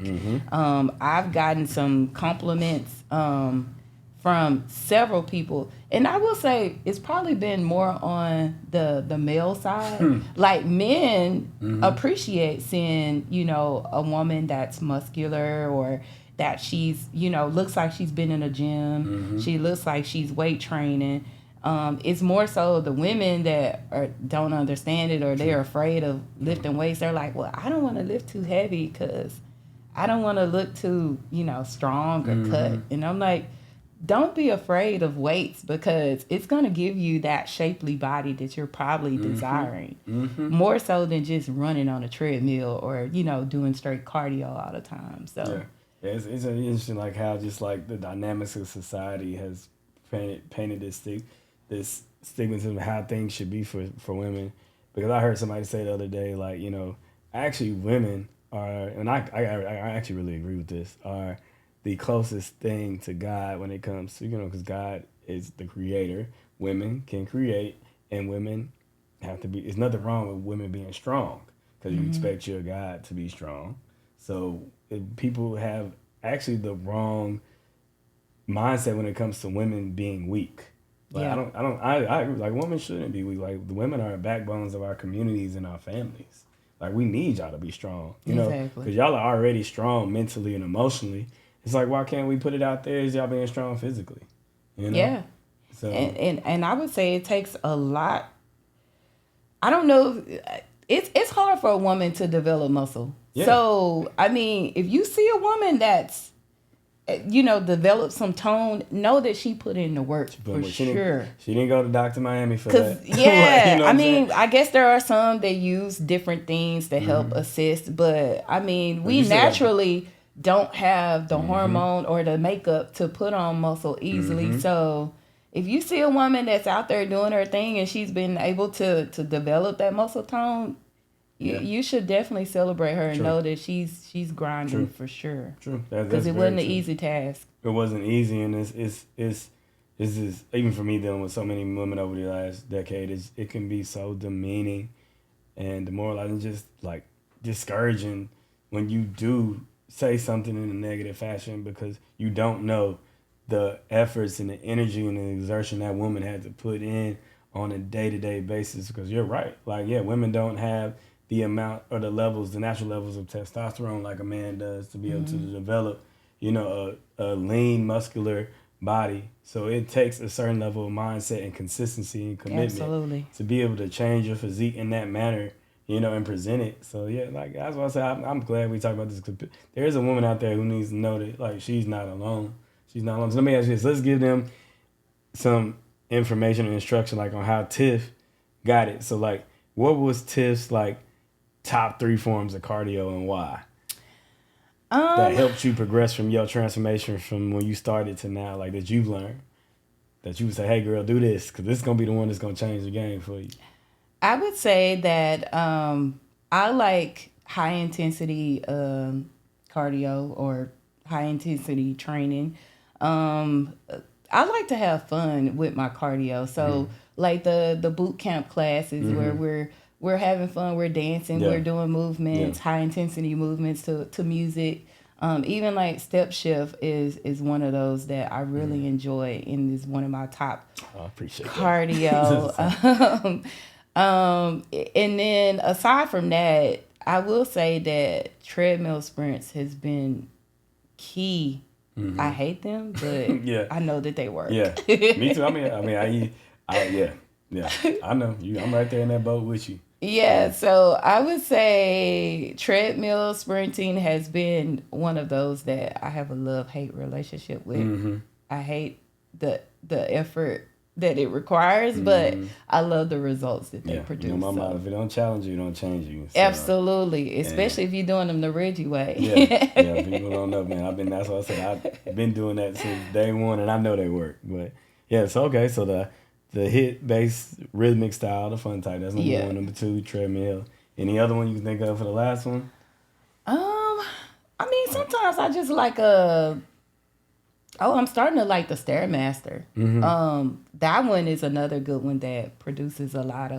I've gotten some compliments from several people, and I will say it's probably been more on the male side. Like men appreciate seeing a woman that's muscular or that she's looks like she's been in a gym. She looks like she's weight training. It's more so the women that don't understand it or they're afraid of lifting weights. They're like, well, I don't want to lift too heavy because I don't want to look too strong or cut. And I'm like, don't be afraid of weights because it's going to give you that shapely body that you're probably desiring. More so than just running on a treadmill or doing straight cardio all the time. So
yeah, it's interesting like how just like the dynamics of society has painted this stigmatism of how things should be for women. Because I heard somebody say the other day, like, actually women are, and I actually really agree with this, are the closest thing to God when it comes to, because God is the creator. Women can create, and women have to be, there's nothing wrong with women being strong because you expect your God to be strong. So if people have actually the wrong mindset when it comes to women being weak. Like, I agree. Like, women shouldn't be weak. Like, the women are the backbones of our communities and our families. Like, we need y'all to be strong, because y'all are already strong mentally and emotionally. It's like, why can't we put it out there as y'all being strong physically?
Yeah.
So
and I would say it takes a lot. I don't know. It's hard for a woman to develop muscle. Yeah. So I mean, if you see a woman that's develop some tone, know that she put in the work for sure.
She didn't go to Dr. Miami for that.
Yeah, like, I mean, I guess there are some that use different things to help assist, but I mean, we naturally don't have the hormone or the makeup to put on muscle easily. So if you see a woman that's out there doing her thing and she's been able to develop that muscle tone, you should definitely celebrate her and know that she's grinding for sure.
True,
because it wasn't an easy task.
It wasn't easy, and it's even for me dealing with so many women over the last decade. It can be so demeaning and demoralizing, just like discouraging when you do say something in a negative fashion because you don't know the efforts and the energy and the exertion that woman had to put in on a day-to-day basis. Because you're right, like women don't have the amount or the levels, the natural levels of testosterone like a man does to be able to develop, a lean, muscular body. So it takes a certain level of mindset and consistency and commitment to be able to change your physique in that manner, and present it. So like that's why I say I'm glad we talk about this, because there is a woman out there who needs to know that like she's not alone. She's not alone. So let me ask you this: let's give them some information and instruction like on how Tiff got it. So like, what was Tiff's like top 3 forms of cardio and why? That helped you progress from your transformation from when you started to now, like that you've learned, that you would say, hey girl, do this, because this is going to be the one that's going to change the game for you.
I would say that I like high intensity cardio or high intensity training. I like to have fun with my cardio. So like the boot camp classes where we're having fun, we're dancing, we're doing movements, high intensity movements to music. Even like step shift is one of those that I really enjoy and is one of my top cardio. And then aside from that, I will say that treadmill sprints has been key. I hate them, but
Yeah.
I know that they work.
Yeah, me too. Yeah. I know you. I'm right there in that boat with you.
Yeah, so I would say treadmill sprinting has been one of those that I have a love-hate relationship with. I hate the effort that it requires, but I love the results that they
Yeah,
produce.
you know my motto:
So.
if it don't challenge you, don't change you. So,
Absolutely, especially if you're doing them the Reggie way.
yeah. People don't know, man. That's what I said. I've been doing that since day one, and I know they work. But yeah, so okay. So the hit based rhythmic style, the fun type. That's number one. Number two, treadmill. Any other one you can think of for the last one?
I mean, sometimes I just like a. Oh, I'm starting to like the Stairmaster. That one is another good one that produces a lot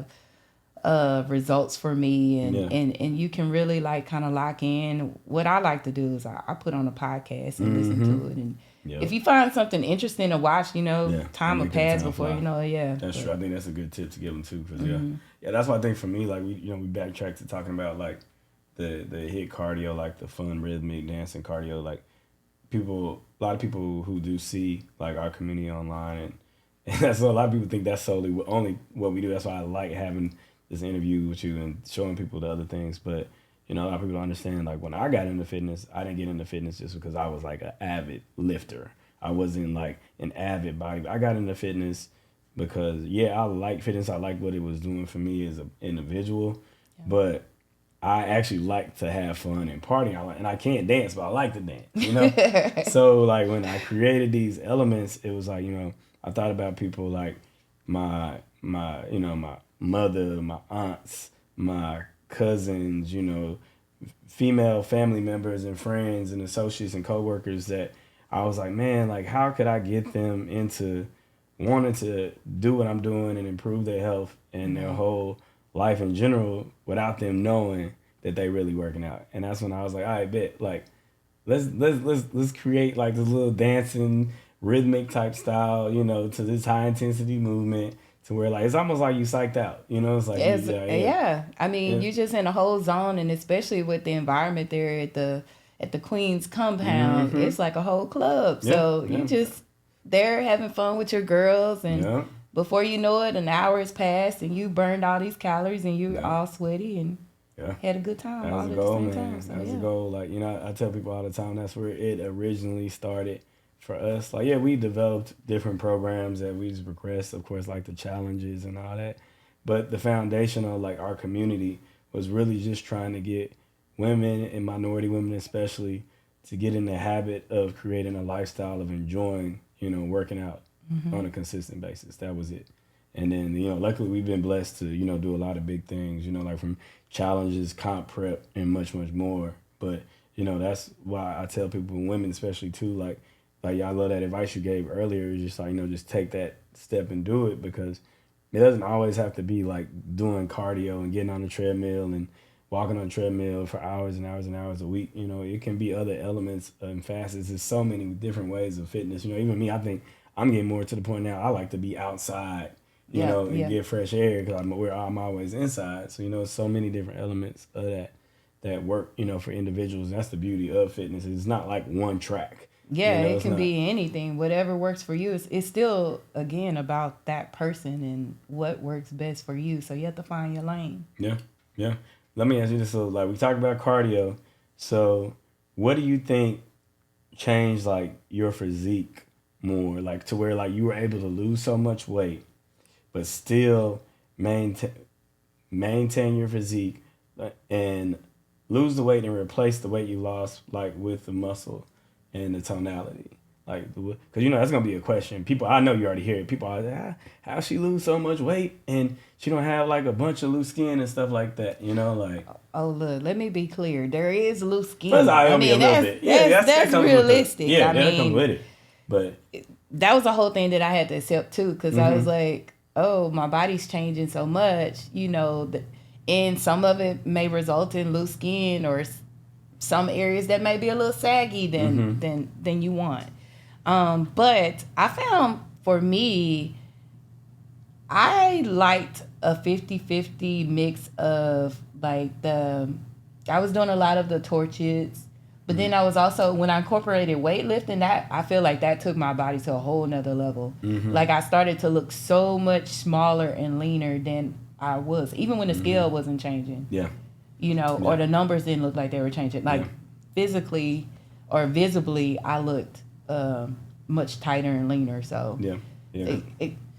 of results for me, and you can really like kind of lock in. What I like to do is I put on a podcast and listen to it, and if you find something interesting to watch, time will pass before you know it.
That's true. I think that's a good tip to give them too, because that's why I think for me, like we backtrack to talking about like the hit cardio, like the fun rhythmic dancing cardio, like a lot of people who do see like our community online, and that's what a lot of people think that's solely only what we do. That's why I like having this interview with you and showing people the other things. But a lot of people don't understand, like when I got into fitness, I didn't get into fitness just because I was like an avid lifter. I wasn't like an avid bodybuilder. I got into fitness because I like fitness. I like what it was doing for me as an individual, but I actually like to have fun and party. And I can't dance, but I like to dance, So like when I created these elements, it was like, I thought about people like my mother, my aunts, my cousins, female family members and friends and associates and coworkers that I was like, man, like how could I get them into wanting to do what I'm doing and improve their health and their whole life in general without them knowing that they really working out. And that's when I was like, all right, bet, like let's create like this little dancing rhythmic type style, to this high intensity movement to where like it's almost like you psyched out, it's like
I mean, you're just in a whole zone, and especially with the environment there at the Queen's compound, it's like a whole club. So you just there having fun with your girls, and before you know it, an hour has passed, and you burned all these calories, and you're all sweaty and had a good time.
That's the goal, man. So, that's the goal. Like I tell people all the time, that's where it originally started. For us, like we developed different programs that we just progressed, of course, like the challenges and all that. But the foundation of like our community was really just trying to get women and minority women especially to get in the habit of creating a lifestyle of enjoying, working out on a consistent basis. That was it. And then, luckily we've been blessed to, do a lot of big things, like from challenges, comp prep, and much, much more. But, that's why I tell people, women especially too, like I love that advice you gave earlier. Just like, just take that step and do it, because it doesn't always have to be like doing cardio and getting on the treadmill and walking on the treadmill for hours and hours and hours a week. It can be other elements and facets. There's so many different ways of fitness. Even me, I think I'm getting more to the point now. I like to be outside, and get fresh air, because I'm always inside. So, so many different elements of that work, for individuals. And that's the beauty of fitness. It's not like one track.
Yeah, it can be anything. Whatever works for you. It's still, again, about that person and what works best for you. So you have to find your lane.
Yeah. Let me ask you this. So, like, we talked about cardio. So what do you think changed, like, your physique more? Like, to where, like, you were able to lose so much weight, but still maintain your physique and lose the weight and replace the weight you lost, like, with the muscle and the tonality, like, because that's gonna be a question. People, I know you already hear it. People are like, how she lose so much weight and she don't have like a bunch of loose skin and stuff like that. Like.
Oh look, let me be clear. There is loose skin.
I mean, that's
realistic.
That comes with it. But
that was the whole thing that I had to accept too, because I was like, oh, my body's changing so much. And some of it may result in loose skin or some areas that may be a little saggy than you want. But I found for me, I liked a 50-50 mix of like the I was doing a lot of the torches. But then I was also, when I incorporated weightlifting, that I feel like that took my body to a whole nother level. Like I started to look so much smaller and leaner than I was, even when the scale wasn't changing.
Yeah.
You know, or the numbers didn't look like they were changing. Like physically or visibly, I looked much tighter and leaner. So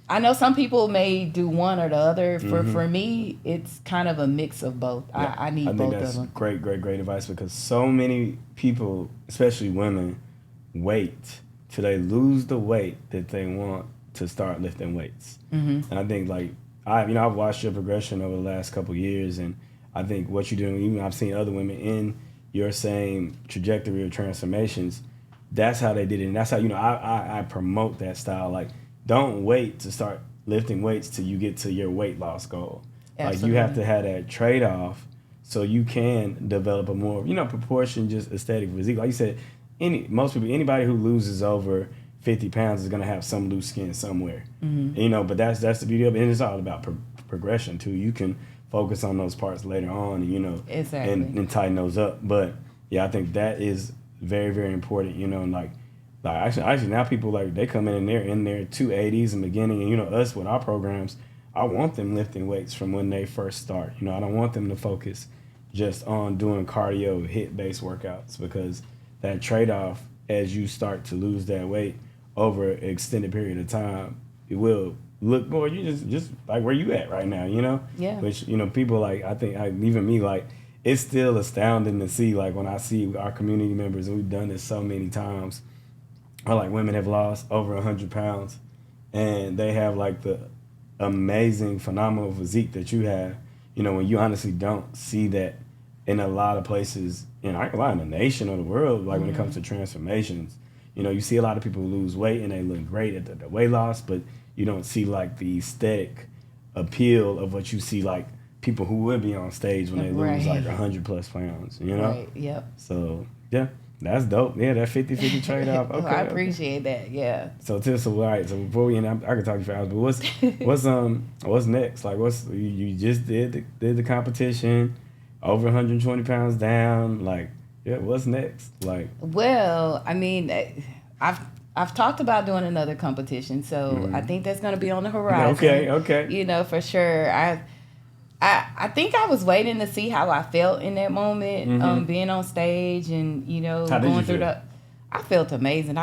I know some people may do one or the other. For me, it's kind of a mix of both.
Yeah.
I need both of them.
Great advice, because so many people, especially women, wait till they lose the weight that they want to start lifting weights. And I think I've watched your progression over the last couple of years, and I think what you're doing, even I've seen other women in your same trajectory of transformations. That's how they did it, and that's how I promote that style. Like, don't wait to start lifting weights till you get to your weight loss goal. Absolutely. Like, you have to have that trade-off so you can develop a more, proportion, just aesthetic physique. Like you said, anybody who loses over 50 pounds is going to have some loose skin somewhere. But that's the beauty of it. And it's all about progression, too. You can focus on those parts later on, and,
exactly.
and tighten those up. But, yeah, I think that is very, very important, and like actually now people, like, they come in their 280s in the beginning, and us with our programs, I want them lifting weights from when they first start. I don't want them to focus just on doing cardio hit-based workouts, because that trade-off, as you start to lose that weight over an extended period of time, it will look more you just like where you at right now,
Yeah.
Which people, like, I think even me, like, it's still astounding to see, like, when I see our community members, and we've done this so many times, or like women have lost over 100 pounds, and they have like the amazing, phenomenal physique that you have. When you honestly don't see that in a lot of places, in the nation or the world, like when it comes to transformations. You see a lot of people lose weight and they look great at the weight loss, but you don't see like the aesthetic appeal of what you see, like people who would be on stage when they lose like 100 plus pounds,
Right, yep.
So, yeah. That's dope. Yeah, that 50-50 trade-off. Okay,
I appreciate that. Yeah.
So, all right. So before we end, I could talk to you for hours. But what's next? Like, you just did the competition, over 120 pounds down. Like, yeah, what's next? Like,
well, I mean, I've talked about doing another competition, so I think that's going to be on the horizon.
Okay.
For sure. I think I was waiting to see how I felt in that moment, being on stage and, going through I felt amazing.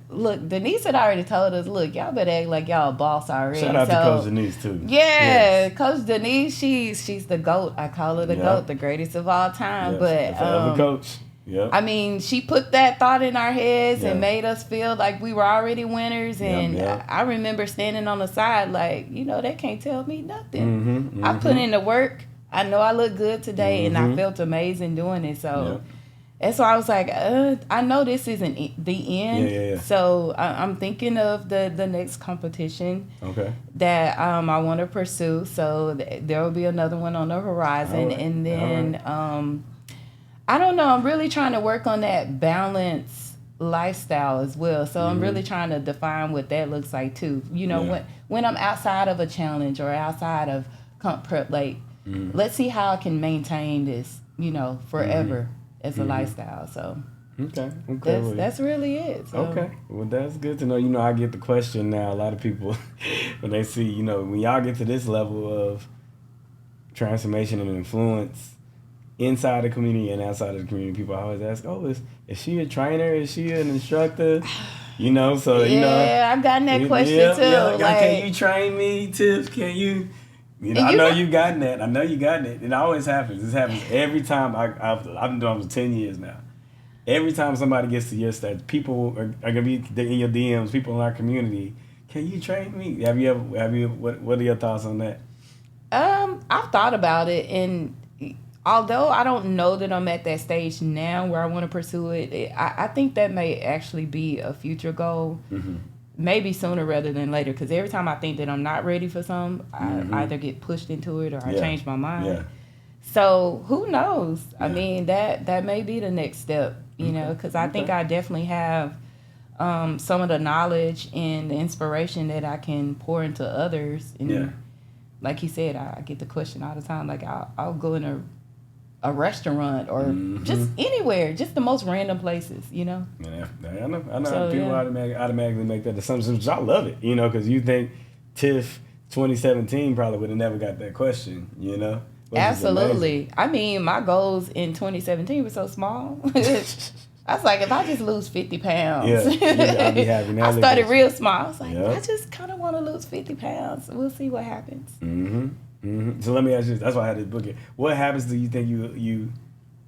Look, Denise had already told us, look, y'all better act like y'all a boss already.
Shout out to Coach Denise, too.
Yeah, yes. Coach Denise, she's the GOAT. I call her the GOAT, the greatest of all time.
Yes,
but
coach. Yep.
I mean, she put that thought in our heads and made us feel like we were already winners. And I remember standing on the side like, they can't tell me nothing. I put in the work. I know I look good today, and I felt amazing doing it. So that's why I was like, I know this isn't the end.
Yeah.
So I'm thinking of the next competition that I want to pursue. So there will be another one on the horizon. And then... I don't know. I'm really trying to work on that balanced lifestyle as well. So I'm really trying to define what that looks like too. When I'm outside of a challenge or outside of comp prep, like let's see how I can maintain this, forever as a lifestyle. So that's really it. So.
Okay, well, that's good to know. I get the question now. A lot of people when they see, when y'all get to this level of transformation and influence inside the community and outside of the community, people always ask, is she a trainer? Is she an instructor? So,
I've gotten that question too.
Yeah. Like, can you train me, Tiff? Can you? I know you gotten that. It always happens. This happens every time. I've been doing it for 10 years now. Every time somebody gets to your stage, people are going to be in your DMs, people in our community. Can you train me? Have you, what are your thoughts on that?
I've thought about it, and although I don't know that I'm at that stage now where I want to pursue it, I think that may actually be a future goal. Maybe sooner rather than later, because every time I think that I'm not ready for something, I either get pushed into it or I change my mind. Yeah. So who knows? Yeah. I mean, that may be the next step, because I think I definitely have some of the knowledge and the inspiration that I can pour into others. And like you said, I get the question all the time. Like, I'll go in a a restaurant or just anywhere, just the most random places,
Yeah, I know
So,
people automatically make that assumption, which I love it, because you think Tiff 2017 probably would have never got that question,
Absolutely. I mean, my goals in 2017 were so small. I was like, if I just lose 50 pounds.
I'll be happy now.
I started real small. I was like, I just kind of want to lose 50 pounds. We'll see what happens.
So let me ask you this. That's why I had to book it. What habits do you think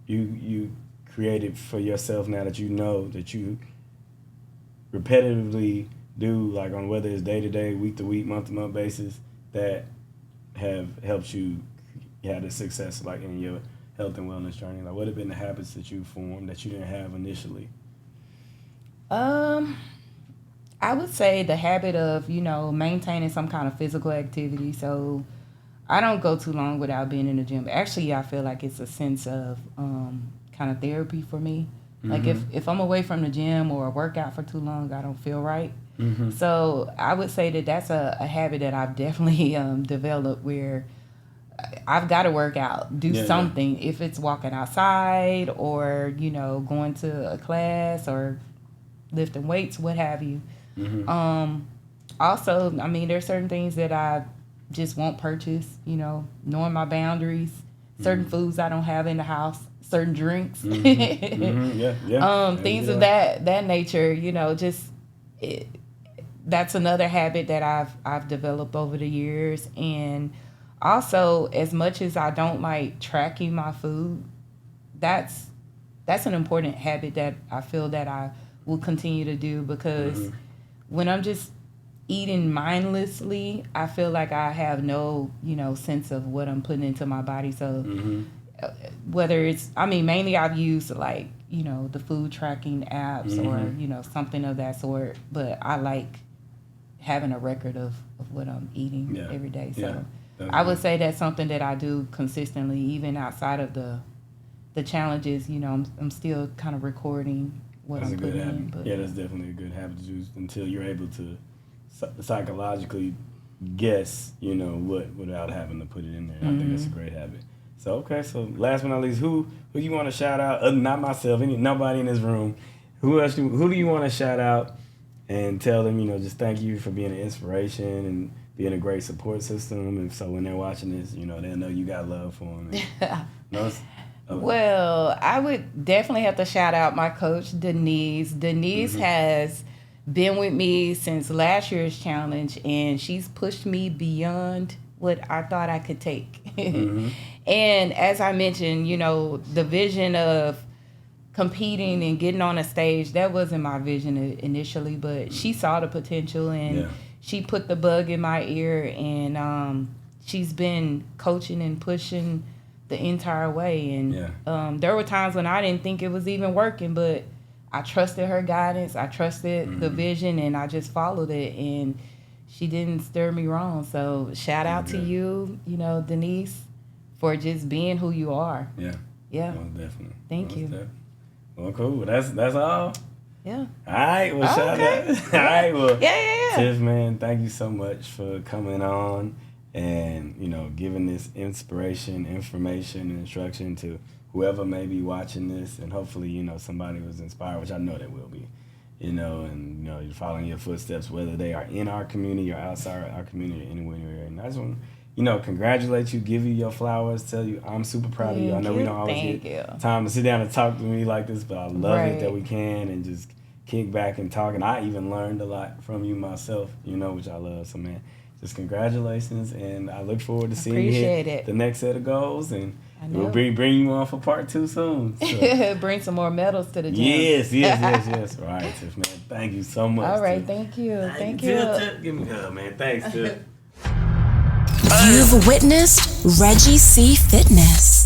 you created for yourself now that you know that you repetitively do, like on whether it's day to day, week to week, month to month basis, that have helped you have the success like in your health and wellness journey? Like, what have been the habits that you formed that you didn't have initially?
I would say the habit of, maintaining some kind of physical activity. So I don't go too long without being in the gym. Actually, I feel like it's a sense of kind of therapy for me. Like if I'm away from the gym or a workout for too long, I don't feel right. So I would say that that's a habit that I've definitely developed, where I've got to work out, do something. If it's walking outside or, going to a class or lifting weights, what have you. Also, I mean, there's certain things that I just won't purchase, knowing my boundaries, certain foods I don't have in the house, certain drinks, things of that nature, that's another habit that I've developed over the years. And also, as much as I don't like tracking my food, that's an important habit that I feel that I will continue to do, because when I'm just eating mindlessly, I feel like I have no, sense of what I'm putting into my body. So whether it's, mainly I've used like, the food tracking apps or, something of that sort, but I like having a record of what I'm eating every day. So I would say that's something that I do consistently, even outside of the challenges. I'm still kind of recording what I'm putting in. But
that's definitely a good habit to do until you're able to psychologically guess, what without having to put it in there. I think that's a great habit. So last but not least, who you want to shout out? Not myself, nobody in this room. Who do you want to shout out and tell them, just thank you for being an inspiration and being a great support system? And so when they're watching this, they'll know you got love for them.
Well, I would definitely have to shout out my coach, Denise. Denise has been with me since last year's challenge, and she's pushed me beyond what I thought I could take. And as I mentioned, the vision of competing and getting on a stage, that wasn't my vision initially, but she saw the potential, and she put the bug in my ear, and she's been coaching and pushing the entire way. And there were times when I didn't think it was even working, but I trusted her guidance, I trusted the vision, and I just followed it, and she didn't steer me wrong. So shout out to you, Denise, for just being who you are. Yeah.
Most definitely.
Thank you.
Definitely. Well, cool. That's all.
Yeah.
All right. Well, shout out. All right. Well,
yeah.
Tiff, man, thank you so much for coming on and, giving this inspiration, information, and instruction to whoever may be watching this. And hopefully, somebody was inspired, which I know they will be, and, you're following your footsteps, whether they are in our community or outside our community, anywhere. And I just want to, congratulate you, give you your flowers, tell you I'm super proud of you. I know we don't always get time to sit down and talk to me like this, but I love it that we can and just kick back and talk. And I even learned a lot from you myself, which I love. So, man, just congratulations, and I look forward to seeing you hit the next set of goals, and we'll bring you on for part 2 soon. So.
Bring some more medals to the gym.
Yes. All right, Tiff, man. Thank you so much.
All right,
Tiff.
thank you.
Tiff. Give me a hug, man. Thanks, Tiff.
You've witnessed Reggie C. Fitness.